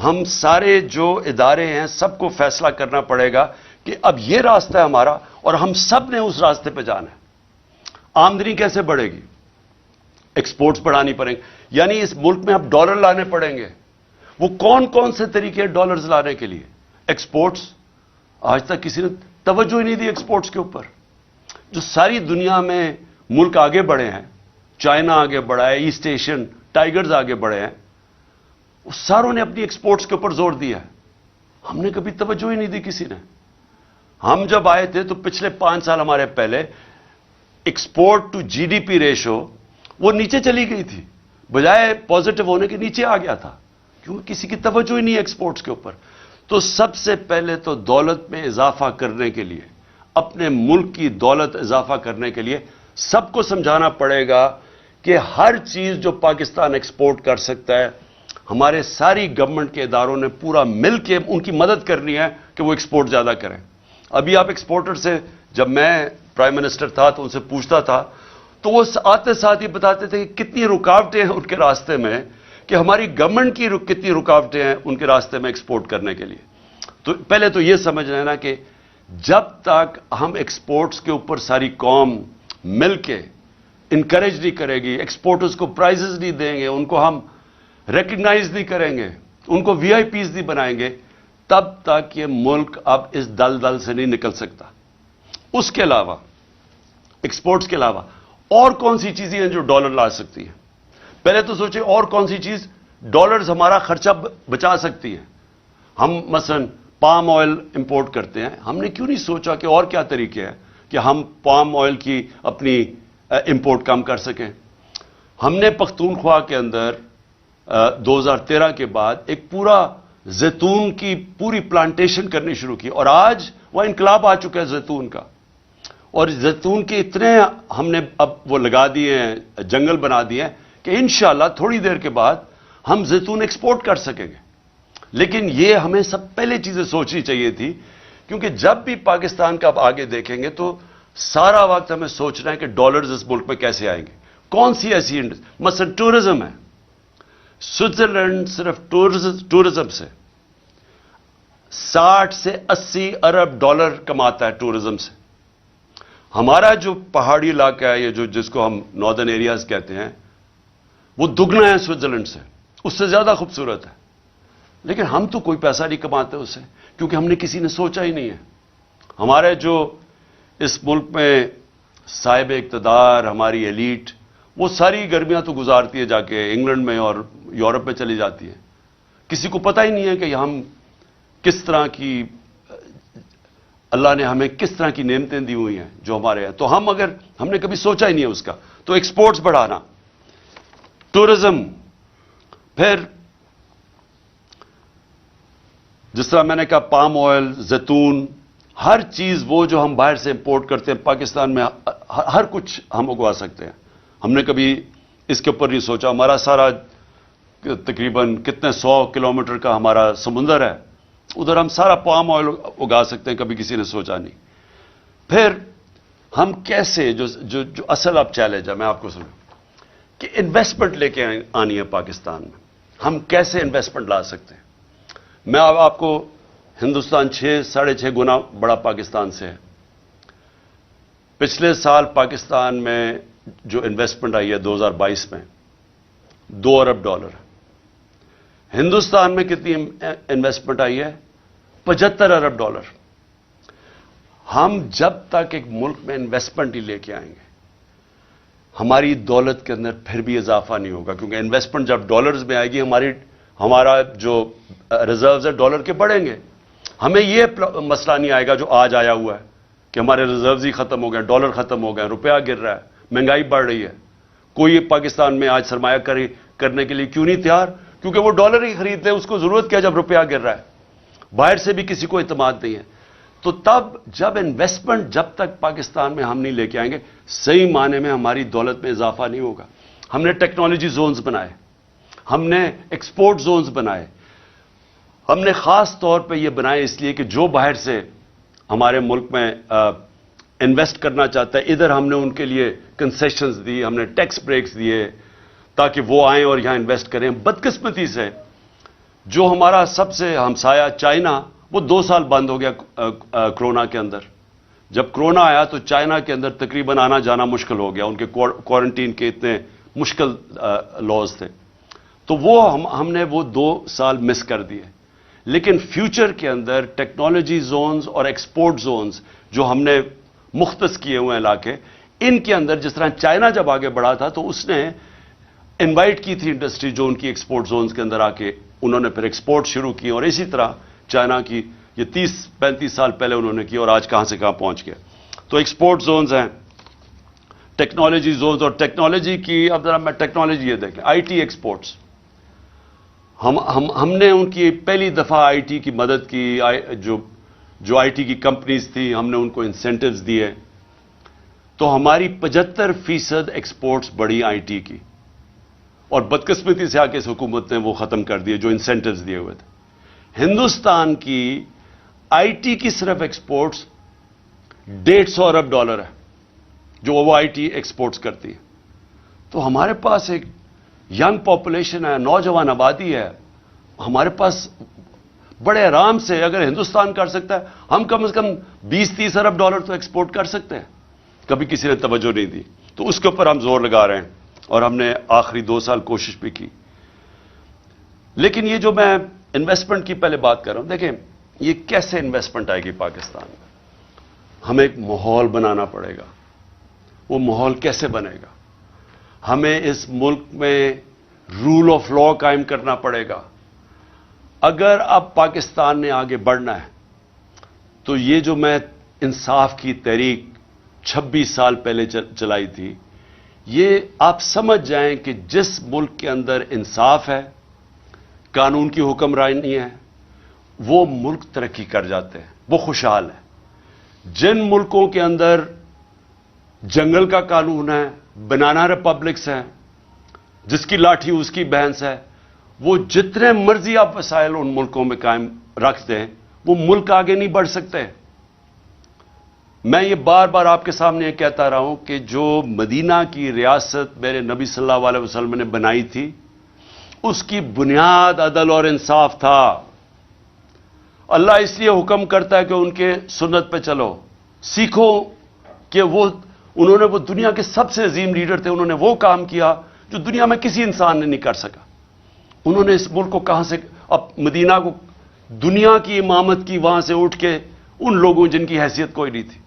Speaker 1: ہم سارے جو ادارے ہیں سب کو فیصلہ کرنا پڑے گا کہ اب یہ راستہ ہے ہمارا، اور ہم سب نے اس راستے پہ جانا ہے. آمدنی کیسے بڑھے گی؟ ایکسپورٹس بڑھانی پڑیں گے. یعنی اس ملک میں اب ڈالر لانے پڑیں گے. وہ کون کون سے طریقے ڈالرز لانے کے لیے؟ ایکسپورٹس. آج تک کسی نے توجہ ہی نہیں دی ایکسپورٹس کے اوپر. جو ساری دنیا میں ملک آگے بڑھے ہیں، چائنا آگے بڑھا ہے، ایسٹ ایشین ٹائیگرز آگے بڑھے ہیں، وہ ساروں نے اپنی ایکسپورٹس کے اوپر زور دیا ہے. ہم نے کبھی توجہ ہی نہیں دی کسی نے. ہم جب آئے تھے تو پچھلے 5 سال ہمارے پہلے export to G D P ratio وہ نیچے چلی گئی تھی، بجائے پازیٹو ہونے کے نیچے آ گیا تھا، کیونکہ کسی کی توجہ ہی نہیں ہے ایکسپورٹس کے اوپر. تو سب سے پہلے تو دولت میں اضافہ کرنے کے لیے، اپنے ملک کی دولت اضافہ کرنے کے لیے سب کو سمجھانا پڑے گا کہ ہر چیز جو پاکستان ایکسپورٹ کر سکتا ہے، ہمارے ساری گورنمنٹ کے اداروں نے پورا مل کے ان کی مدد کرنی ہے کہ وہ ایکسپورٹ زیادہ کریں. ابھی آپ ایکسپورٹر سے، جب میں پرائم منسٹر تھا تو ان سے پوچھتا تھا تو وہ آتے ساتھ ہی بتاتے تھے کہ کتنی رکاوٹیں ہیں ان کے راستے میں، کہ ہماری گورنمنٹ کی کتنی رکاوٹیں ہیں ان کے راستے میں ایکسپورٹ کرنے کے لیے. تو پہلے تو یہ سمجھ لینا کہ جب تک ہم ایکسپورٹس کے اوپر ساری قوم مل کے انکریج نہیں کرے گی، ایکسپورٹرز کو پرائزز نہیں دیں گے، ان کو ہم ریکگنائز نہیں کریں گے، ان کو وی آئی پیز نہیں بنائیں گے، تب تک یہ ملک اب اس دلدل سے نہیں نکل سکتا. اس کے علاوہ، ایکسپورٹس کے علاوہ اور کون سی چیزیں ہیں جو ڈالر لا سکتی ہیں؟ پہلے تو سوچیں اور کون سی چیز ڈالرز ہمارا خرچہ بچا سکتی ہے. ہم مثلا پام آئل امپورٹ کرتے ہیں، ہم نے کیوں نہیں سوچا کہ اور کیا طریقے ہیں کہ ہم پام آئل کی اپنی امپورٹ کم کر سکیں؟ ہم نے پختونخوا کے اندر 2013 کے بعد ایک پورا زیتون کی پوری پلانٹیشن کرنی شروع کی، اور آج وہ انقلاب آ چکا ہے زیتون کا. اور زیتون کے اتنے ہم نے اب وہ لگا دیے ہیں، جنگل بنا دیے ہیں کہ انشاءاللہ تھوڑی دیر کے بعد ہم زیتون ایکسپورٹ کر سکیں گے. لیکن یہ ہمیں سب پہلے چیزیں سوچنی چاہیے تھی، کیونکہ جب بھی پاکستان کا اب آگے دیکھیں گے تو سارا وقت ہمیں سوچنا ہے کہ ڈالرز اس ملک میں کیسے آئیں گے. کون سی ایسی مثلا ٹورزم ہے. سوئٹزرلینڈ صرف ٹورزم سے 60 سے 80 ارب ڈالر کماتا ہے ٹورزم سے. ہمارا جو پہاڑی علاقہ ہے، یہ جس کو ہم ناردرن ایریاز کہتے ہیں، وہ دگنا ہے سوئٹزرلینڈ سے، اس سے زیادہ خوبصورت ہے. لیکن ہم تو کوئی پیسہ نہیں کماتے اس سے، کیونکہ ہم نے کسی نے سوچا ہی نہیں ہے. ہمارے جو اس ملک میں صاحب اقتدار، ہماری ایلیٹ، وہ ساری گرمیاں تو گزارتی ہے جا کے انگلینڈ میں اور یورپ میں چلی جاتی ہے. کسی کو پتہ ہی نہیں ہے کہ ہم کس طرح کی، اللہ نے ہمیں کس طرح کی نعمتیں دی ہوئی ہیں جو ہمارے ہیں. تو ہم نے کبھی سوچا ہی نہیں ہے اس کا. تو ایکسپورٹس بڑھانا، ٹورزم، پھر جس طرح میں نے کہا پام آئل، زیتون، ہر چیز وہ جو ہم باہر سے امپورٹ کرتے ہیں پاکستان میں ہر کچھ ہم اگوا سکتے ہیں. ہم نے کبھی اس کے اوپر نہیں سوچا. ہمارا سارا تقریباً کتنے 100 کلومیٹر کا ہمارا سمندر ہے، ادھر ہم سارا پام آئل اگا سکتے ہیں، کبھی کسی نے سوچا نہیں. پھر ہم کیسے جو اصل اب چیلنج ہے، میں آپ کو سنوں، کہ انویسٹمنٹ لے کے آنی ہے پاکستان میں. ہم کیسے انویسٹمنٹ لا سکتے ہیں؟ میں آپ کو ہندوستان 6-6.5 گنا بڑا پاکستان سے ہے. پچھلے سال پاکستان میں جو انویسٹمنٹ آئی ہے 2022 میں $2 ارب. ہندوستان میں کتنی انویسٹمنٹ آئی ہے؟ $75 ارب. ہم جب تک ایک ملک میں انویسٹمنٹ ہی لے کے آئیں گے ہماری دولت کے اندر پھر بھی اضافہ نہیں ہوگا, کیونکہ انویسٹمنٹ جب ڈالرز میں آئے گی ہمارا جو ریزروز ہے ڈالر کے بڑھیں گے. ہمیں یہ مسئلہ نہیں آئے گا جو آج آیا ہوا ہے کہ ہمارے ریزروز ہی ختم ہو گئے, ڈالر ختم ہو گئے, روپیہ گر رہا ہے, مہنگائی بڑھ رہی ہے. کوئی پاکستان میں آج سرمایہ کاری کرنے کے لیے کیوں نہیں تیار؟ کیونکہ وہ ڈالر ہی خریدتے ہیں, اس کو ضرورت کیا جب روپیہ گر رہا ہے. باہر سے بھی کسی کو اعتماد نہیں ہے. تو تب جب انویسٹمنٹ جب تک پاکستان میں ہم نہیں لے کے آئیں گے صحیح معنی میں ہماری دولت میں اضافہ نہیں ہوگا. ہم نے ٹیکنالوجی زونز بنائے, ہم نے ایکسپورٹ زونز بنائے, ہم نے خاص طور پہ یہ بنائے اس لیے کہ جو باہر سے ہمارے ملک میں انویسٹ کرنا چاہتا ہے ادھر ہم نے ان کے لیے کنسیشنز دی, ہم نے ٹیکس بریکس دیے تاکہ وہ آئیں اور یہاں انویسٹ کریں. بدقسمتی سے جو ہمارا سب سے ہمسایہ چائنا وہ 2 سال بند ہو گیا کرونا کے اندر. جب کرونا آیا تو چائنا کے اندر تقریباً آنا جانا مشکل ہو گیا, ان کے کوارنٹین کے اتنے مشکل لاز تھے. تو وہ ہم نے وہ 2 سال مس کر دیے. لیکن فیوچر کے اندر ٹیکنالوجی زونز اور ایکسپورٹ زونز جو ہم نے مختص کیے ہوئے علاقے, ان کے اندر جس طرح چائنا جب آگے بڑھا تھا تو اس نے انوائٹ کی تھی انڈسٹری جو ان کی ایکسپورٹ زونز کے اندر آ کے انہوں نے پھر ایکسپورٹ شروع کی, اور اسی طرح چائنا کی یہ 30-35 سال پہلے انہوں نے کی اور آج کہاں سے کہاں پہنچ گیا. تو ایکسپورٹ زونز ہیں, ٹیکنالوجی زونز, اور ٹیکنالوجی کی اب ذرا میں ٹیکنالوجی یہ دیکھیں, آئی ٹی ایکسپورٹس. ہم نے ان کی پہلی دفعہ آئی ٹی کی مدد کی, جو آئی ٹی کی کمپنیز تھیں ہم نے ان کو انسینٹیوز دیے, تو ہماری 75% ایکسپورٹس بڑی آئی ٹی کی, اور بدقسمتی سے آ کے اس حکومت نے وہ ختم کر دیے جو انسینٹیوز دیے ہوئے تھے. ہندوستان کی آئی ٹی کی صرف ایکسپورٹس $150 ارب ہے جو وہ آئی ٹی ایکسپورٹس کرتی ہے. تو ہمارے پاس ایک ینگ پاپولیشن ہے, نوجوان آبادی ہے, ہمارے پاس بڑے آرام سے اگر ہندوستان کر سکتا ہے ہم کم از کم $20-30 ارب تو ایکسپورٹ کر سکتے ہیں. کبھی کسی نے توجہ نہیں دی, تو اس کے اوپر ہم زور لگا رہے ہیں, اور ہم نے آخری 2 سال کوشش بھی کی. لیکن یہ جو میں انویسٹمنٹ کی پہلے بات کر رہا ہوں, دیکھیں یہ کیسے انویسٹمنٹ آئے گی پاکستان میں؟ ہمیں ایک ماحول بنانا پڑے گا. وہ ماحول کیسے بنے گا؟ ہمیں اس ملک میں رول آف لا قائم کرنا پڑے گا. اگر اب پاکستان نے آگے بڑھنا ہے تو یہ جو میں انصاف کی تحریک 26 سال پہلے چلائی تھی, یہ آپ سمجھ جائیں کہ جس ملک کے اندر انصاف ہے, قانون کی حکمرانی ہے, وہ ملک ترقی کر جاتے ہیں, وہ خوشحال ہے. جن ملکوں کے اندر جنگل کا قانون ہے, بنانا ریپبلکس ہیں, جس کی لاٹھی اس کی بھینس ہے, وہ جتنے مرضی آپ وسائل ان ملکوں میں قائم رکھتے ہیں وہ ملک آگے نہیں بڑھ سکتے. میں یہ بار بار آپ کے سامنے یہ کہتا رہا ہوں کہ جو مدینہ کی ریاست میرے نبی صلی اللہ علیہ وسلم نے بنائی تھی اس کی بنیاد عدل اور انصاف تھا. اللہ اس لیے حکم کرتا ہے کہ ان کے سنت پہ چلو, سیکھو کہ انہوں نے وہ دنیا کے سب سے عظیم لیڈر تھے, انہوں نے وہ کام کیا جو دنیا میں کسی انسان نے نہیں کر سکا. انہوں نے اس ملک کو کہاں سے, اب مدینہ کو دنیا کی امامت کی وہاں سے اٹھ کے ان لوگوں جن کی حیثیت کوئی نہیں تھی.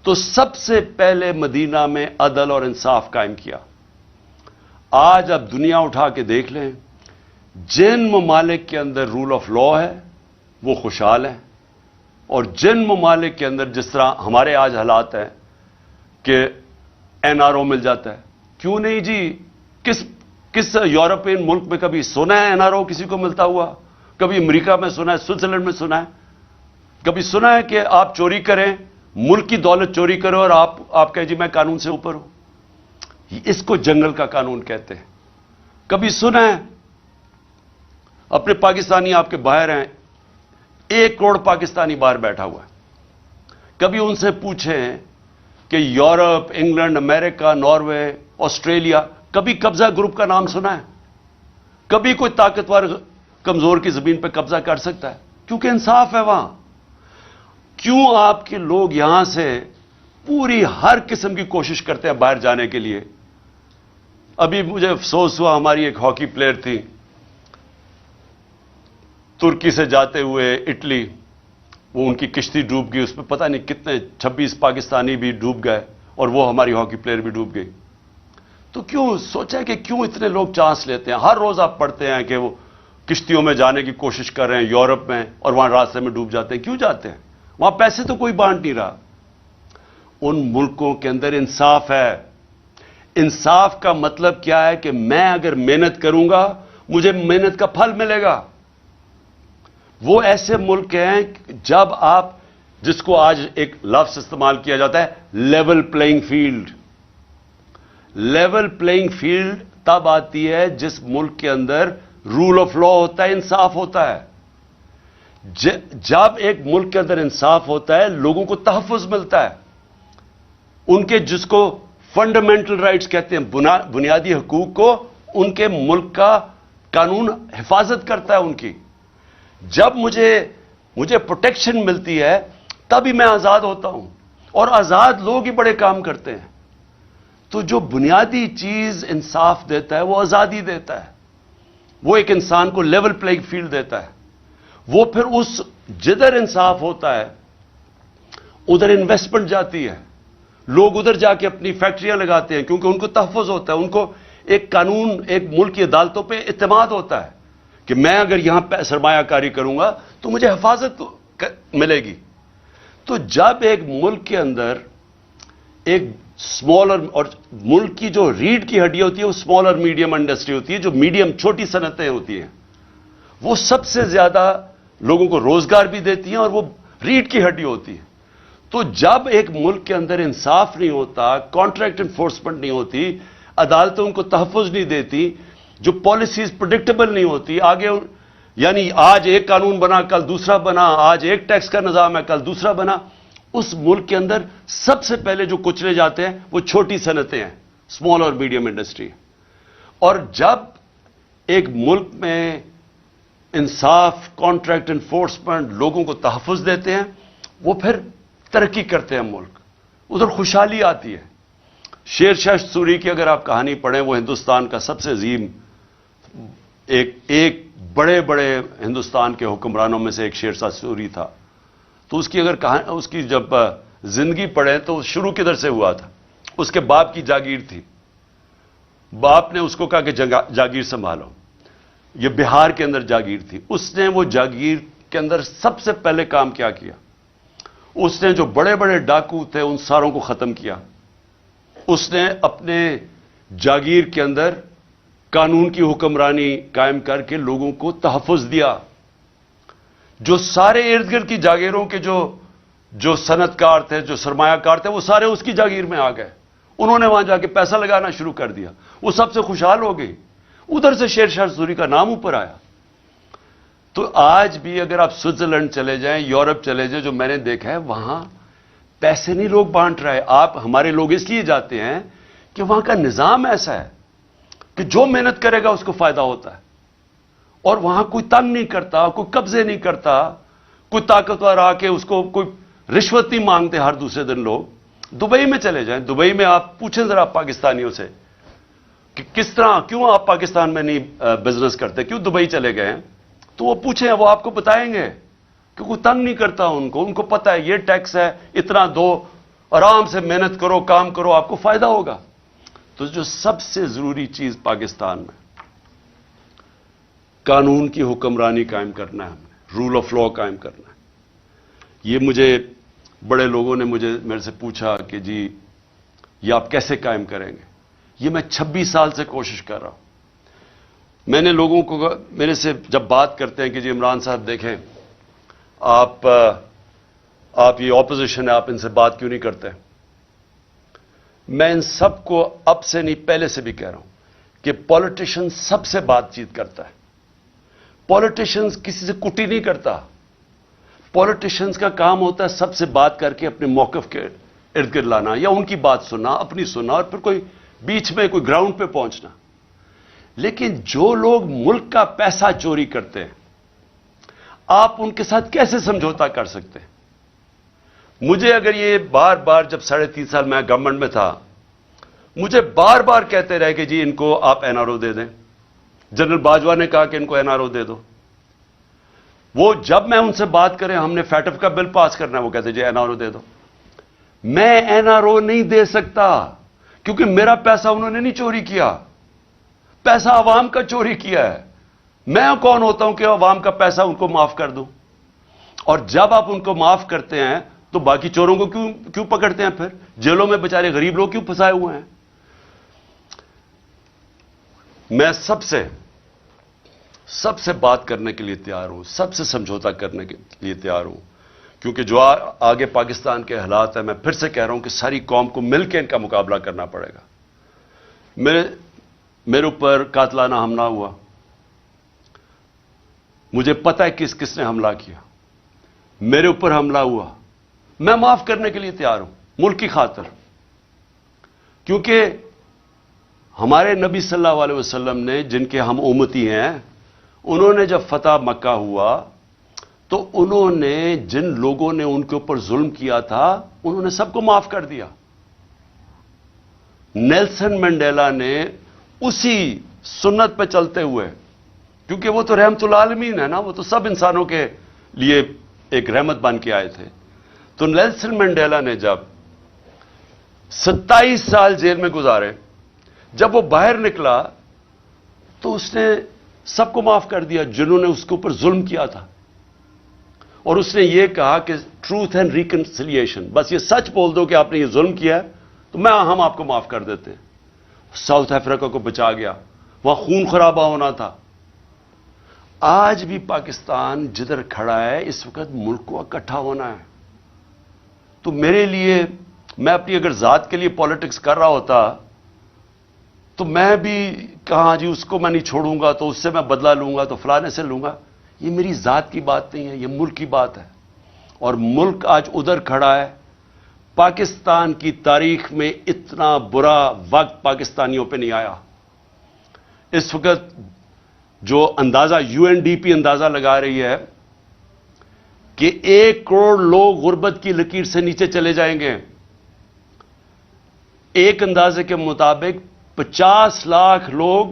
Speaker 1: تو سب سے پہلے مدینہ میں عدل اور انصاف قائم کیا. آج اب دنیا اٹھا کے دیکھ لیں, جن ممالک کے اندر رول آف لا ہے وہ خوشحال ہیں, اور جن ممالک کے اندر جس طرح ہمارے آج حالات ہیں کہ NRO مل جاتا ہے. کیوں نہیں جی, کس یورپین ملک میں کبھی سنا ہے NRO کسی کو ملتا ہوا؟ کبھی امریکہ میں سنا ہے, سوئٹزرلینڈ میں سنا ہے, کبھی سنا ہے کہ آپ چوری کریں, ملک کی دولت چوری کرو اور آپ کہیں جی میں قانون سے اوپر ہوں؟ اس کو جنگل کا قانون کہتے ہیں. کبھی سنا ہے؟ اپنے پاکستانی آپ کے باہر ہیں, 1 کروڑ پاکستانی باہر بیٹھا ہوا ہے. کبھی ان سے پوچھیں کہ یورپ, انگلینڈ, امریکہ, ناروے, آسٹریلیا کبھی قبضہ گروپ کا نام سنا ہے؟ کبھی کوئی طاقتور کمزور کی زمین پہ قبضہ کر سکتا ہے؟ کیونکہ انصاف ہے وہاں. کیوں آپ کے لوگ یہاں سے پوری ہر قسم کی کوشش کرتے ہیں باہر جانے کے لیے؟ ابھی مجھے افسوس ہوا، ہماری ایک ہاکی پلیئر تھی، ترکی سے جاتے ہوئے اٹلی، وہ ان کی کشتی ڈوب گئی، اس میں پتہ نہیں کتنے 26 پاکستانی بھی ڈوب گئے اور وہ ہماری ہاکی پلیئر بھی ڈوب گئی. تو کیوں سوچا کہ کیوں اتنے لوگ چانس لیتے ہیں؟ ہر روز آپ پڑھتے ہیں کہ وہ کشتیوں میں جانے کی کوشش کر رہے ہیں یورپ میں اور وہاں راستے میں ڈوب جاتے ہیں. کیوں جاتے ہیں؟ وہاں پیسے تو کوئی بانٹ نہیں رہا. ان ملکوں کے اندر انصاف ہے. انصاف کا مطلب کیا ہے؟ کہ میں اگر محنت کروں گا مجھے محنت کا پھل ملے گا. وہ ایسے ملک ہیں جب آپ، جس کو آج ایک لفظ استعمال کیا جاتا ہے، level playing field. Level playing field تب آتی ہے جس ملک کے اندر رول آف لا ہوتا ہے، انصاف ہوتا ہے. جب ایک ملک کے اندر انصاف ہوتا ہے لوگوں کو تحفظ ملتا ہے، ان کے جس کو فنڈامنٹل رائٹس کہتے ہیں، بنیادی حقوق کو ان کے ملک کا قانون حفاظت کرتا ہے ان کی. جب مجھے پروٹیکشن ملتی ہے تبھی میں آزاد ہوتا ہوں، اور آزاد لوگ ہی بڑے کام کرتے ہیں. تو جو بنیادی چیز انصاف دیتا ہے وہ آزادی دیتا ہے، وہ ایک انسان کو لیول پلئنگ فیلڈ دیتا ہے. وہ پھر اس جدھر انصاف ہوتا ہے ادھر انویسٹمنٹ جاتی ہے، لوگ ادھر جا کے اپنی فیکٹریاں لگاتے ہیں کیونکہ ان کو تحفظ ہوتا ہے، ان کو ایک قانون، ایک ملک کی عدالتوں پہ اعتماد ہوتا ہے کہ میں اگر یہاں سرمایہ کاری کروں گا تو مجھے حفاظت ملے گی. تو جب ایک ملک کے اندر ایک اسمالر، اور ملک کی جو ریڑھ کی ہڈی ہوتی ہے وہ اسمال اور میڈیم انڈسٹری ہوتی ہے، جو میڈیم چھوٹی صنعتیں ہوتی ہیں، وہ سب سے زیادہ لوگوں کو روزگار بھی دیتی ہیں اور وہ ریڑھ کی ہڈی ہوتی ہے. تو جب ایک ملک کے اندر انصاف نہیں ہوتا، کانٹریکٹ انفورسمنٹ نہیں ہوتی، عدالتیں ان کو تحفظ نہیں دیتی، جو پالیسیز پریڈکٹیبل نہیں ہوتی، آگے یعنی آج ایک قانون بنا کل دوسرا بنا، آج ایک ٹیکس کا نظام ہے کل دوسرا بنا، اس ملک کے اندر سب سے پہلے جو کچلے جاتے ہیں وہ چھوٹی صنعتیں ہیں، اسمال اور میڈیم انڈسٹری. اور جب ایک ملک میں انصاف، کانٹریکٹ انفورسمنٹ، لوگوں کو تحفظ دیتے ہیں، وہ پھر ترقی کرتے ہیں ملک، ادھر خوشحالی آتی ہے. شیر شاہ سوری کی اگر آپ کہانی پڑھیں، وہ ہندوستان کا سب سے عظیم، ایک بڑے بڑے ہندوستان کے حکمرانوں میں سے ایک شیر شاہ سوری تھا. تو اس کی اگر اس کی جب زندگی پڑھیں تو شروع کدھر سے ہوا تھا؟ اس کے باپ کی جاگیر تھی، باپ نے اس کو کہا کہ جاگیر سنبھالو. یہ بہار کے اندر جاگیر تھی. اس نے وہ جاگیر کے اندر سب سے پہلے کام کیا؟ اس نے جو بڑے بڑے ڈاکو تھے ان ساروں کو ختم کیا. اس نے اپنے جاگیر کے اندر قانون کی حکمرانی قائم کر کے لوگوں کو تحفظ دیا. جو سارے ارد گرد کی جاگیروں کے جو صنعت کار تھے، جو سرمایہ کار تھے، وہ سارے اس کی جاگیر میں آ گئے. انہوں نے وہاں جا کے پیسہ لگانا شروع کر دیا، وہ سب سے خوشحال ہو گئی. ادھر سے شیر شاہ سوری کا نام اوپر آیا. تو آج بھی اگر آپ سوئٹزرلینڈ چلے جائیں، یورپ چلے جائیں، جو میں نے دیکھا ہے، وہاں پیسے نہیں لوگ بانٹ رہے. ہمارے لوگ اس لیے جاتے ہیں کہ وہاں کا نظام ایسا ہے کہ جو محنت کرے گا اس کو فائدہ ہوتا ہے، اور وہاں کوئی تنگ نہیں کرتا، کوئی قبضے نہیں کرتا، کوئی طاقتور آ کے اس کو کوئی رشوت نہیں مانگتے ہر دوسرے دن لوگ. دبئی میں چلے جائیں، دبئی میں آپ پوچھیں ذرا پاکستانیوں سے کہ کس طرح، کیوں آپ پاکستان میں نہیں بزنس کرتے، کیوں دبئی چلے گئے ہیں؟ تو وہ پوچھیں، وہ آپ کو بتائیں گے کہ کوئی تنگ نہیں کرتا ان کو پتہ ہے یہ ٹیکس ہے، اتنا دو، آرام سے محنت کرو، کام کرو، آپ کو فائدہ ہوگا. تو جو سب سے ضروری چیز پاکستان میں قانون کی حکمرانی قائم کرنا ہے، ہم نے رول آف لا قائم کرنا ہے. یہ مجھے بڑے لوگوں نے میرے سے پوچھا کہ جی یہ آپ کیسے قائم کریں گے؟ یہ میں 26 سال سے کوشش کر رہا ہوں. میں نے لوگوں کو، میرے سے جب بات کرتے ہیں کہ جی عمران صاحب دیکھیں آپ یہ اپوزیشن ہے، آپ ان سے بات کیوں نہیں کرتے؟ میں ان سب کو اب سے نہیں پہلے سے بھی کہہ رہا ہوں کہ پولیٹیشین سب سے بات چیت کرتا ہے. پولیٹیشینز کسی سے کٹی نہیں کرتا. پولیٹیشینز کا کام ہوتا ہے سب سے بات کر کے اپنے موقف کے ارد گرد لانا، یا ان کی بات سننا، اپنی سننا، اور پھر کوئی بیچ میں کوئی گراؤنڈ پہ پہنچنا. لیکن جو لوگ ملک کا پیسہ چوری کرتے ہیں آپ ان کے ساتھ کیسے سمجھوتا کر سکتے ہیں؟ مجھے اگر یہ بار بار جب 3.5 سال میں گورنمنٹ میں تھا مجھے بار بار کہتے رہے کہ جی ان کو آپ این آر او دے دیں. جنرل باجوہ نے کہا کہ ان کو این آر او دے دو. وہ جب میں ان سے بات کریں ہم نے فیٹف کا بل پاس کرنا ہے وہ کہتے جی این آر او دے دو. میں این آر او نہیں دے سکتا کیونکہ میرا پیسہ انہوں نے نہیں چوری کیا، پیسہ عوام کا چوری کیا ہے. میں کون ہوتا ہوں کہ عوام کا پیسہ ان کو معاف کر دوں؟ اور جب آپ ان کو معاف کرتے ہیں تو باقی چوروں کو کیوں پکڑتے ہیں؟ پھر جیلوں میں بیچارے غریب لوگ کیوں پھنسائے ہوئے ہیں؟ میں سب سے بات کرنے کے لیے تیار ہوں، سب سے سمجھوتا کرنے کے لیے تیار ہوں، کیونکہ جو آگے پاکستان کے حالات ہیں میں پھر سے کہہ رہا ہوں کہ ساری قوم کو مل کے ان کا مقابلہ کرنا پڑے گا. میرے اوپر قاتلانہ حملہ ہوا، مجھے پتہ ہے کس کس نے حملہ کیا. میرے اوپر حملہ ہوا، میں معاف کرنے کے لیے تیار ہوں ملک کی خاطر، کیونکہ ہمارے نبی صلی اللہ علیہ وسلم نے جن کے ہم امتی ہیں انہوں نے جب فتح مکہ ہوا تو انہوں نے جن لوگوں نے ان کے اوپر ظلم کیا تھا انہوں نے سب کو معاف کر دیا. نیلسن منڈیلا نے اسی سنت پہ چلتے ہوئے، کیونکہ وہ تو رحمت العالمین ہے نا، وہ تو سب انسانوں کے لیے ایک رحمت بن کے آئے تھے. تو نیلسن منڈیلا نے جب 27 سال جیل میں گزارے، جب وہ باہر نکلا تو اس نے سب کو معاف کر دیا جنہوں نے اس کے اوپر ظلم کیا تھا. اور اس نے یہ کہا کہ ٹروتھ اینڈ ریکنسیلیشن، بس یہ سچ بول دو کہ آپ نے یہ ظلم کیا ہے تو ہم آپ کو معاف کر دیتے ہیں. ساؤتھ افریقہ کو بچا گیا، وہاں خون خرابہ ہونا تھا. آج بھی پاکستان جدھر کھڑا ہے اس وقت ملک کو اکٹھا ہونا ہے. تو میرے لیے، میں اپنی اگر ذات کے لیے پالیٹکس کر رہا ہوتا تو میں بھی کہاں جی اس کو میں نہیں چھوڑوں گا تو اس سے میں بدلہ لوں گا تو فلانے سے لوں گا. یہ میری ذات کی بات نہیں ہے، یہ ملک کی بات ہے. اور ملک آج ادھر کھڑا ہے. پاکستان کی تاریخ میں اتنا برا وقت پاکستانیوں پہ نہیں آیا. اس وقت جو اندازہ UNDP اندازہ لگا رہی ہے کہ 1 کروڑ لوگ غربت کی لکیر سے نیچے چلے جائیں گے. ایک اندازے کے مطابق 50 لاکھ لوگ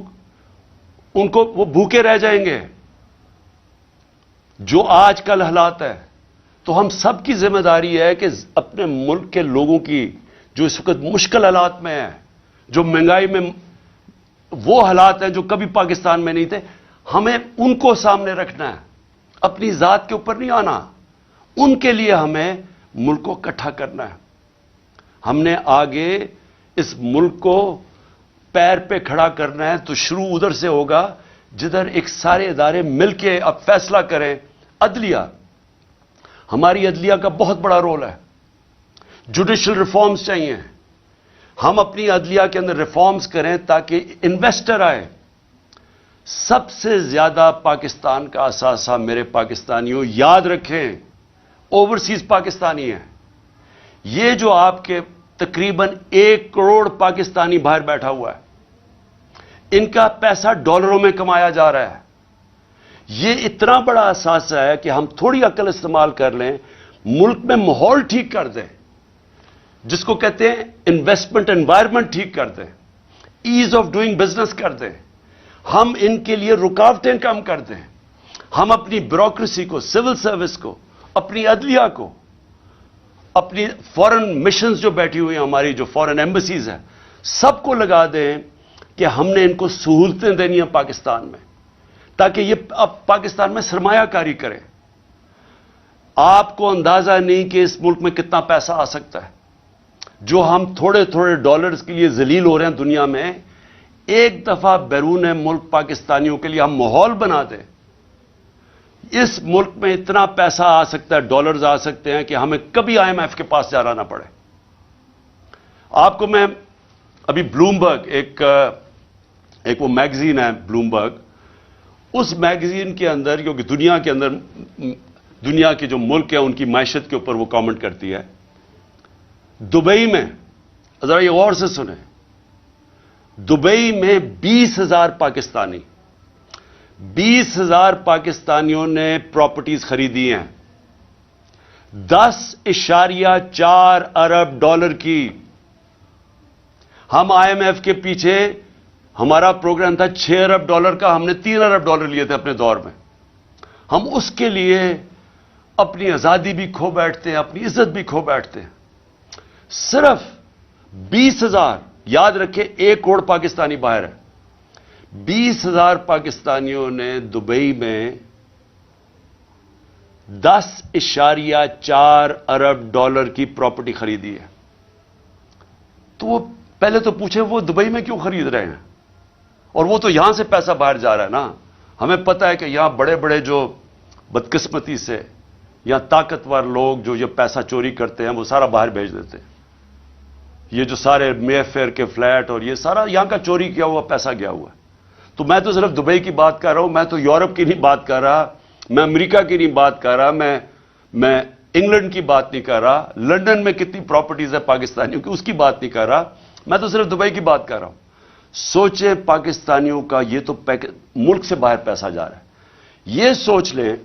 Speaker 1: ان کو وہ بھوکے رہ جائیں گے. جو آج کل حالات ہے تو ہم سب کی ذمہ داری ہے کہ اپنے ملک کے لوگوں کی جو اس وقت مشکل حالات میں ہیں، جو مہنگائی میں وہ حالات ہیں جو کبھی پاکستان میں نہیں تھے، ہمیں ان کو سامنے رکھنا ہے، اپنی ذات کے اوپر نہیں آنا. ان کے لیے ہمیں ملک کو اکٹھا کرنا ہے. ہم نے آگے اس ملک کو پیر پہ کھڑا کرنا ہے تو شروع ادھر سے ہوگا جدھر ایک سارے ادارے مل کے اب فیصلہ کریں. عدلیہ، ہماری عدلیہ کا بہت بڑا رول ہے. جوڈیشل ریفارمز چاہیے. ہم اپنی عدلیہ کے اندر ریفارمز کریں تاکہ انویسٹر آئے. سب سے زیادہ پاکستان کا اثاثہ میرے پاکستانیوں یاد رکھیں اوورسیز پاکستانی ہیں. یہ جو آپ کے تقریباً 1 کروڑ پاکستانی باہر بیٹھا ہوا ہے، ان کا پیسہ ڈالروں میں کمایا جا رہا ہے. یہ اتنا بڑا اثاثہ ہے کہ ہم تھوڑی عقل استعمال کر لیں، ملک میں ماحول ٹھیک کر دیں، جس کو کہتے ہیں انویسٹمنٹ انوائرمنٹ ٹھیک کر دیں، ایز آف ڈوئنگ بزنس کر دیں. ہم ان کے لیے رکاوٹیں کم کر دیں. ہم اپنی بیوروکریسی کو، سول سروس کو، اپنی عدلیہ کو، اپنی فورن مشنز جو بیٹھی ہوئی ہیں، ہماری جو فورن ایمبیسیز ہیں، سب کو لگا دیں کہ ہم نے ان کو سہولتیں دینی ہیں پاکستان میں، تاکہ یہ اب پاکستان میں سرمایہ کاری کریں. آپ کو اندازہ نہیں کہ اس ملک میں کتنا پیسہ آ سکتا ہے. جو ہم تھوڑے تھوڑے ڈالرز کے لیے ذلیل ہو رہے ہیں دنیا میں، ایک دفعہ بیرون ملک پاکستانیوں کے لیے ہم ماحول بنا دیں، اس ملک میں اتنا پیسہ آ سکتا ہے، ڈالرز آ سکتے ہیں کہ ہمیں کبھی IMF کے پاس جانا نہ پڑے. آپ کو میں ابھی بلومبرگ ایک وہ میگزین ہے بلومبرگ، اس میگزین کے اندر، کیونکہ دنیا کے اندر دنیا کے جو ملک ہیں ان کی معیشت کے اوپر وہ کامنٹ کرتی ہے. دبئی میں ذرا یہ غور سے سنیں، دبئی میں 20,000 پاکستانیوں نے پراپرٹیز خریدی ہیں، 10.4 ارب ڈالر کی۔ ہم آئی ایم ایف کے پیچھے ہمارا پروگرام تھا 6 ارب ڈالر کا، ہم نے 3 ارب ڈالر لیے تھے اپنے دور میں۔ ہم اس کے لیے اپنی آزادی بھی کھو بیٹھتے ہیں، اپنی عزت بھی کھو بیٹھتے ہیں۔ صرف 20,000، یاد رکھیں 1 کروڑ پاکستانی باہر ہے، 20,000 پاکستانیوں نے دبئی میں 10.4 ارب ڈالر کی پراپرٹی خریدی ہے۔ تو وہ پہلے تو پوچھیں وہ دبئی میں کیوں خرید رہے ہیں؟ اور وہ تو یہاں سے پیسہ باہر جا رہا ہے نا۔ ہمیں پتہ ہے کہ یہاں بڑے بڑے جو بدقسمتی سے یا طاقتور لوگ جو یہ پیسہ چوری کرتے ہیں وہ سارا باہر بھیج دیتے ہیں۔ یہ جو سارے مے فیئر کے فلیٹ اور یہ سارا یہاں کا چوری کیا ہوا پیسہ گیا ہوا ہے۔ تو میں تو صرف دبئی کی بات کر رہا ہوں، میں تو یورپ کی نہیں بات کر رہا، میں امریکہ کی نہیں بات کر رہا، میں انگلینڈ کی بات نہیں کر رہا، لندن میں کتنی پراپرٹیز ہے پاکستانیوں کی اس کی بات نہیں کر رہا، میں تو صرف دبئی کی بات کر رہا ہوں۔ سوچیں پاکستانیوں کا یہ تو ملک سے باہر پیسہ جا رہا ہے۔ یہ سوچ لیں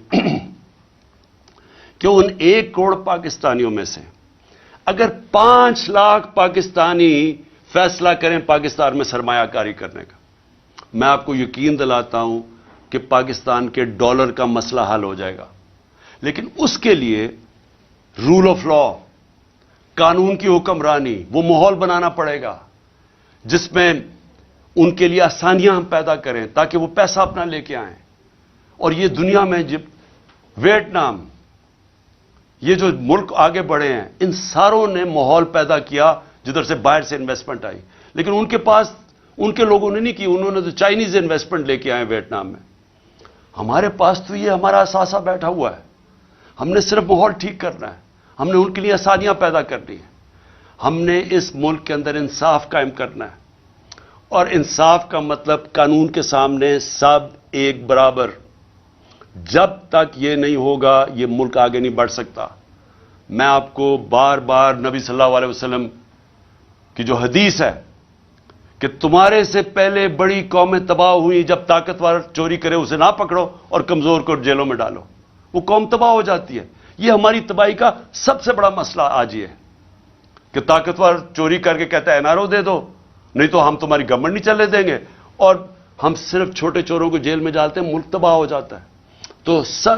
Speaker 1: کہ ان 1 کروڑ پاکستانیوں میں سے اگر 5 لاکھ پاکستانی فیصلہ کریں پاکستان میں سرمایہ کاری کرنے کا، میں آپ کو یقین دلاتا ہوں کہ پاکستان کے ڈالر کا مسئلہ حل ہو جائے گا۔ لیکن اس کے لیے رول آف لا، قانون کی حکمرانی، وہ ماحول بنانا پڑے گا جس میں ان کے لیے آسانیاں ہم پیدا کریں تاکہ وہ پیسہ اپنا لے کے آئیں۔ اور یہ دنیا میں جب ویتنام، یہ جو ملک آگے بڑھے ہیں، ان ساروں نے ماحول پیدا کیا جدھر سے باہر سے انویسٹمنٹ آئی، لیکن ان کے پاس ان کے لوگوں نے نہیں کی، انہوں نے تو چائنیز انویسٹمنٹ لے کے آئے ویتنام میں۔ ہمارے پاس تو یہ ہمارا اثاثہ بیٹھا ہوا ہے، ہم نے صرف ماحول ٹھیک کرنا ہے، ہم نے ان کے لیے آسانیاں پیدا کرنی ہیں، ہم نے اس ملک کے اندر انصاف قائم کرنا ہے۔ اور انصاف کا مطلب قانون کے سامنے سب ایک برابر۔ جب تک یہ نہیں ہوگا یہ ملک آگے نہیں بڑھ سکتا۔ میں آپ کو بار بار نبی صلی اللہ علیہ وسلم کی جو حدیث ہے کہ تمہارے سے پہلے بڑی قومیں تباہ ہوئی، جب طاقتور چوری کرے اسے نہ پکڑو اور کمزور کو جیلوں میں ڈالو، وہ قوم تباہ ہو جاتی ہے۔ یہ ہماری تباہی کا سب سے بڑا مسئلہ آج یہ ہے کہ طاقتور چوری کر کے کہتا ہے این آر او دے دو، نہیں تو ہم تمہاری گورنمنٹ نہیں چلنے دیں گے، اور ہم صرف چھوٹے چوروں کو جیل میں ڈالتے ہیں، ملک تباہ ہو جاتا ہے۔ تو سب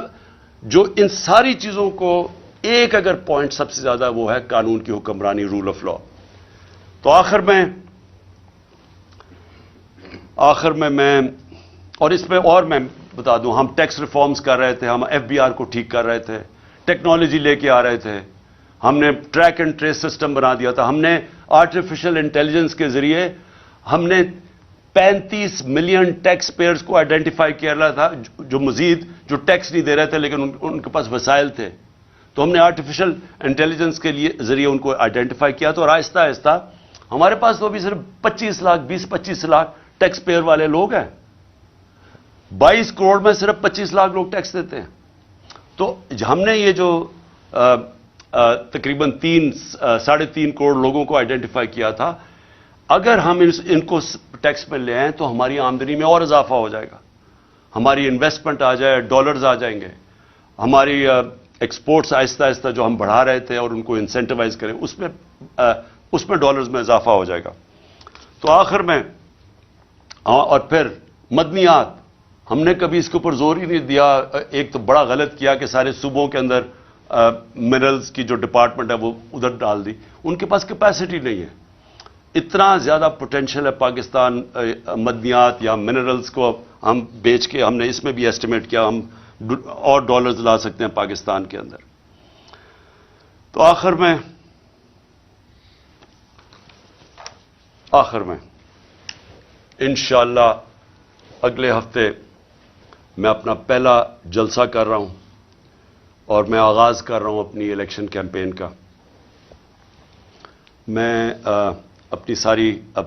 Speaker 1: جو ان ساری چیزوں کو ایک اگر پوائنٹ سب سے زیادہ وہ ہے قانون کی حکمرانی، رول آف لا۔ تو آخر میں اور اس میں اور میں بتا دوں، ہم ٹیکس ریفارمز کر رہے تھے، ہم ایف بی آر کو ٹھیک کر رہے تھے، ٹیکنالوجی لے کے آ رہے تھے، ہم نے ٹریک اینڈ ٹریس سسٹم بنا دیا تھا، ہم نے آرٹیفیشل انٹیلیجنس کے ذریعے ہم نے 35 ملین ٹیکس پیئرز کو آئیڈینٹیفائی کیا تھا جو مزید جو ٹیکس نہیں دے رہے تھے لیکن ان کے پاس وسائل تھے، تو ہم نے آرٹیفیشل انٹیلیجنس کے ذریعے ان کو آئیڈینٹیفائی کیا تھا، اور آہستہ آہستہ ہمارے پاس تو ابھی صرف 20-25 لاکھ ٹیکس پیئر والے لوگ ہیں، 22 کروڑ میں صرف 25 لاکھ لوگ ٹیکس دیتے ہیں۔ تو ہم نے یہ جو تقریباً 3.5 کروڑ لوگوں کو آئیڈینٹیفائی کیا تھا، اگر ہم ان کو ٹیکس میں لے آئیں تو ہماری آمدنی میں اور اضافہ ہو جائے گا، ہماری انویسٹمنٹ آ جائے، ڈالرز آ جائیں گے، ہماری ایکسپورٹس آہستہ آہستہ جو ہم بڑھا رہے تھے اور ان کو انسینٹیوائز کریں اس میں ڈالرز میں اضافہ ہو جائے گا۔ تو آخر میں اور پھر مدنیات، ہم نے کبھی اس کے اوپر زور ہی نہیں دیا۔ ایک تو بڑا غلط کیا کہ سارے صوبوں کے اندر منرلز کی جو ڈپارٹمنٹ ہے وہ ادھر ڈال دی، ان کے پاس کیپیسٹی نہیں ہے۔ اتنا زیادہ پوٹینشیل ہے پاکستان مدنیات یا منرلز کو ہم بیچ کے، ہم نے اس میں بھی ایسٹیمیٹ کیا ہم اور ڈالرز لا سکتے ہیں پاکستان کے اندر۔ تو آخر میں انشاءاللہ اگلے ہفتے میں اپنا پہلا جلسہ کر رہا ہوں اور میں آغاز کر رہا ہوں اپنی الیکشن کیمپین کا۔ میں اپنی ساری اب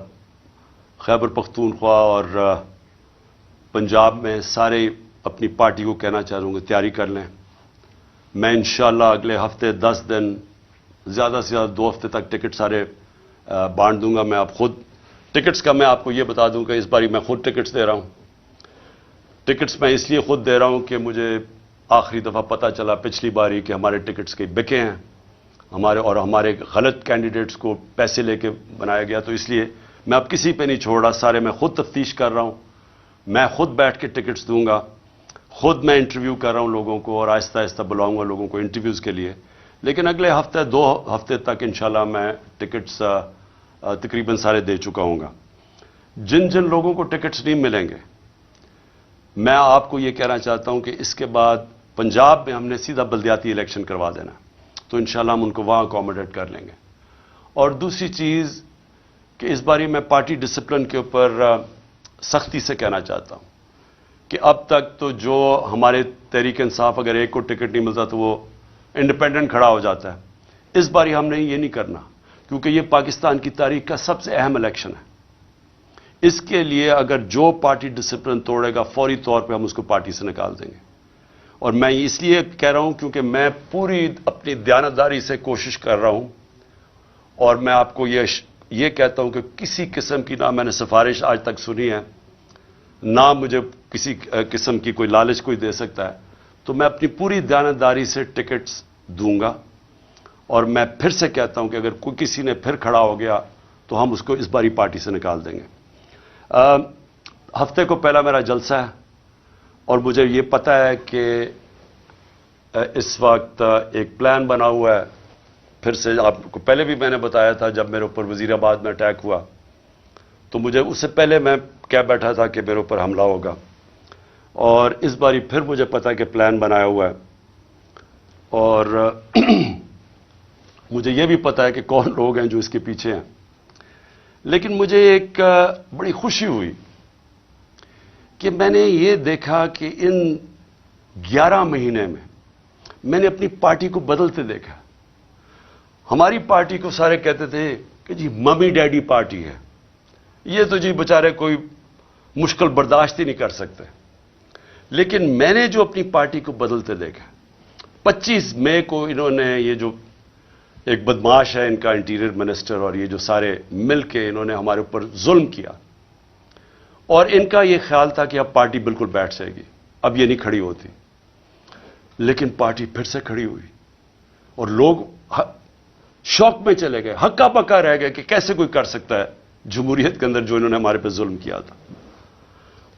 Speaker 1: خیبر پختونخوا اور پنجاب میں سارے اپنی پارٹی کو کہنا چاہوں گا تیاری کر لیں۔ میں انشاءاللہ اگلے ہفتے 10 دن، زیادہ سے زیادہ 2 ہفتے تک ٹکٹ سارے بانٹ دوں گا۔ میں اب خود ٹکٹس کا میں آپ کو یہ بتا دوں کہ اس باری میں خود ٹکٹس دے رہا ہوں. ٹکٹس میں اس لیے خود دے رہا ہوں کہ مجھے آخری دفعہ پتہ چلا پچھلی باری کہ ہمارے ٹکٹس کے بکے ہیں ہمارے غلط کینڈیڈیٹس کو پیسے لے کے بنایا گیا. تو اس لیے میں اب کسی پہ نہیں چھوڑ رہا, سارے میں خود تفتیش کر رہا ہوں. میں خود بیٹھ کے ٹکٹس دوں گا, خود میں انٹرویو کر رہا ہوں لوگوں کو, اور آہستہ آہستہ بلاؤں گا لوگوں کو انٹرویوز کے لیے. لیکن اگلے ہفتے 2 ہفتے تک انشاءاللہ میں ٹکٹس تقریباً سارے دے چکا ہوں گا. جن لوگوں کو ٹکٹس نہیں ملیں گے, میں آپ کو یہ کہنا چاہتا ہوں کہ اس کے بعد پنجاب میں ہم نے سیدھا بلدیاتی الیکشن کروا دینا, تو انشاءاللہ ہم ان کو وہاں اکوموڈیٹ کر لیں گے. اور دوسری چیز کہ اس باری میں پارٹی ڈسپلن کے اوپر سختی سے کہنا چاہتا ہوں کہ اب تک تو جو ہمارے تحریک انصاف اگر ایک کو ٹکٹ نہیں ملتا تو وہ انڈیپینڈنٹ کھڑا ہو جاتا ہے. اس باری ہم نے یہ نہیں کرنا, کیونکہ یہ پاکستان کی تاریخ کا سب سے اہم الیکشن ہے. اس کے لیے اگر جو پارٹی ڈسپلن توڑے گا فوری طور پہ ہم اس کو پارٹی سے نکال دیں گے. اور میں اس لیے کہہ رہا ہوں کیونکہ میں پوری اپنی دیانتداری سے کوشش کر رہا ہوں, اور میں آپ کو یہ کہتا ہوں کہ کسی قسم کی نہ میں نے سفارش آج تک سنی ہے, نہ مجھے کسی قسم کی کوئی لالچ کوئی دے سکتا ہے. تو میں اپنی پوری دیانتداری سے ٹکٹس دوں گا, اور میں پھر سے کہتا ہوں کہ اگر کوئی کسی نے پھر کھڑا ہو گیا تو ہم اس کو اس باری پارٹی سے نکال دیں گے. ہفتے کو پہلا میرا جلسہ ہے, اور مجھے یہ پتہ ہے کہ اس وقت ایک پلان بنا ہوا ہے. پھر سے آپ کو پہلے بھی میں نے بتایا تھا, جب میرے اوپر وزیر آباد میں اٹیک ہوا تو مجھے اس سے پہلے میں کہہ بیٹھا تھا کہ میرے اوپر حملہ ہوگا, اور اس باری پھر مجھے پتا کہ پلان بنایا ہوا ہے. اور مجھے یہ بھی پتا ہے کہ کون لوگ ہیں جو اس کے پیچھے ہیں. لیکن مجھے ایک بڑی خوشی ہوئی کہ میں نے یہ دیکھا کہ ان 11 مہینے میں نے اپنی پارٹی کو بدلتے دیکھا. ہماری پارٹی کو سارے کہتے تھے کہ جی ممی ڈیڈی پارٹی ہے, یہ تو جی بیچارے کوئی مشکل برداشت ہی نہیں کر سکتے. لیکن میں نے جو اپنی پارٹی کو بدلتے دیکھا, 25 مئی کو انہوں نے یہ جو ایک بدماش ہے ان کا انٹیریئر منسٹر, اور یہ جو سارے مل کے انہوں نے ہمارے اوپر ظلم کیا, اور ان کا یہ خیال تھا کہ اب پارٹی بالکل بیٹھ جائے گی, اب یہ نہیں کھڑی ہوتی. لیکن پارٹی پھر سے کھڑی ہوئی, اور لوگ شوق میں چلے گئے, ہکا پکا رہ گئے کہ کیسے کوئی کر سکتا ہے جمہوریت کے اندر جو انہوں نے ہمارے پہ ظلم کیا تھا.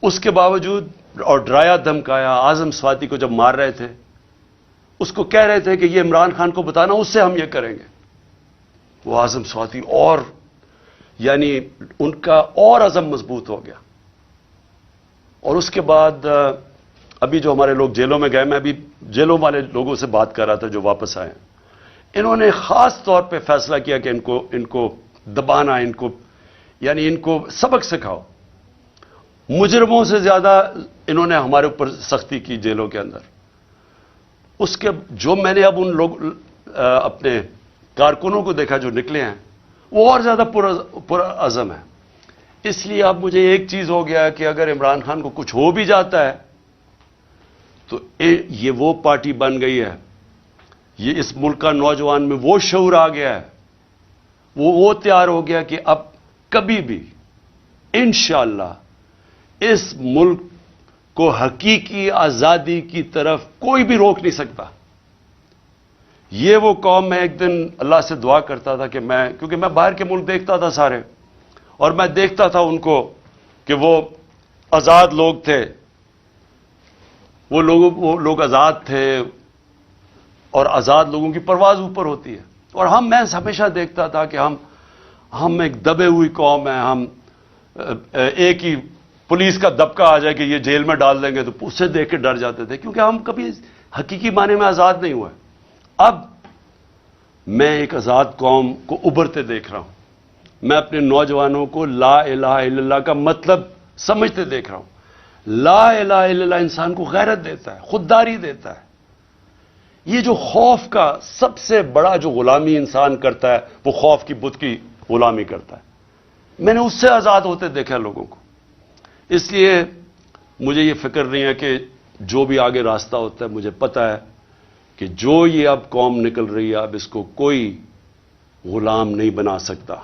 Speaker 1: اس کے باوجود اور ڈرایا دھمکایا, اعظم سواتی کو جب مار رہے تھے اس کو کہہ رہے تھے کہ یہ عمران خان کو بتانا, اس سے ہم یہ کریں گے. وہ اعظم سواتی اور یعنی ان کا اور عزم مضبوط ہو گیا. اور اس کے بعد ابھی جو ہمارے لوگ جیلوں میں گئے, میں ابھی جیلوں والے لوگوں سے بات کر رہا تھا جو واپس آئے, انہوں نے خاص طور پہ فیصلہ کیا کہ ان کو دبانا, ان کو سبق سکھاؤ. مجرموں سے زیادہ انہوں نے ہمارے اوپر سختی کی جیلوں کے اندر. اس کے جو میں نے اب ان لوگ اپنے کارکنوں کو دیکھا جو نکلے ہیں, وہ اور زیادہ پورا عزم ہے. اس لیے اب مجھے ایک چیز ہو گیا کہ اگر عمران خان کو کچھ ہو بھی جاتا ہے تو یہ وہ پارٹی بن گئی ہے, یہ اس ملک کا نوجوان میں وہ شعور آ گیا ہے, وہ تیار ہو گیا کہ اب کبھی بھی انشاءاللہ اس ملک کو حقیقی آزادی کی طرف کوئی بھی روک نہیں سکتا. یہ وہ قوم, میں ایک دن اللہ سے دعا کرتا تھا کہ کیونکہ میں باہر کے ملک دیکھتا تھا سارے, اور میں دیکھتا تھا ان کو کہ وہ آزاد لوگ تھے, وہ لوگ آزاد تھے, اور آزاد لوگوں کی پرواز اوپر ہوتی ہے. اور میں ہمیشہ دیکھتا تھا کہ ہم ایک دبے ہوئی قوم ہیں, ہم ایک ہی پولیس کا دبکہ آ جائے کہ یہ جیل میں ڈال دیں گے تو اس سے دیکھ کے ڈر جاتے تھے, کیونکہ ہم کبھی حقیقی معنی میں آزاد نہیں ہوئے. اب میں ایک آزاد قوم کو ابھرتے دیکھ رہا ہوں. میں اپنے نوجوانوں کو لا الہ الا اللہ کا مطلب سمجھتے دیکھ رہا ہوں. لا الہ الا اللہ انسان کو غیرت دیتا ہے, خودداری دیتا ہے. یہ جو خوف کا سب سے بڑا جو غلامی انسان کرتا ہے, وہ خوف کی بت کی غلامی کرتا ہے. میں نے اس سے آزاد ہوتے دیکھا لوگوں کو. اس لیے مجھے یہ فکر نہیں ہے کہ جو بھی آگے راستہ ہوتا ہے, مجھے پتہ ہے کہ جو یہ اب قوم نکل رہی ہے, اب اس کو کوئی غلام نہیں بنا سکتا.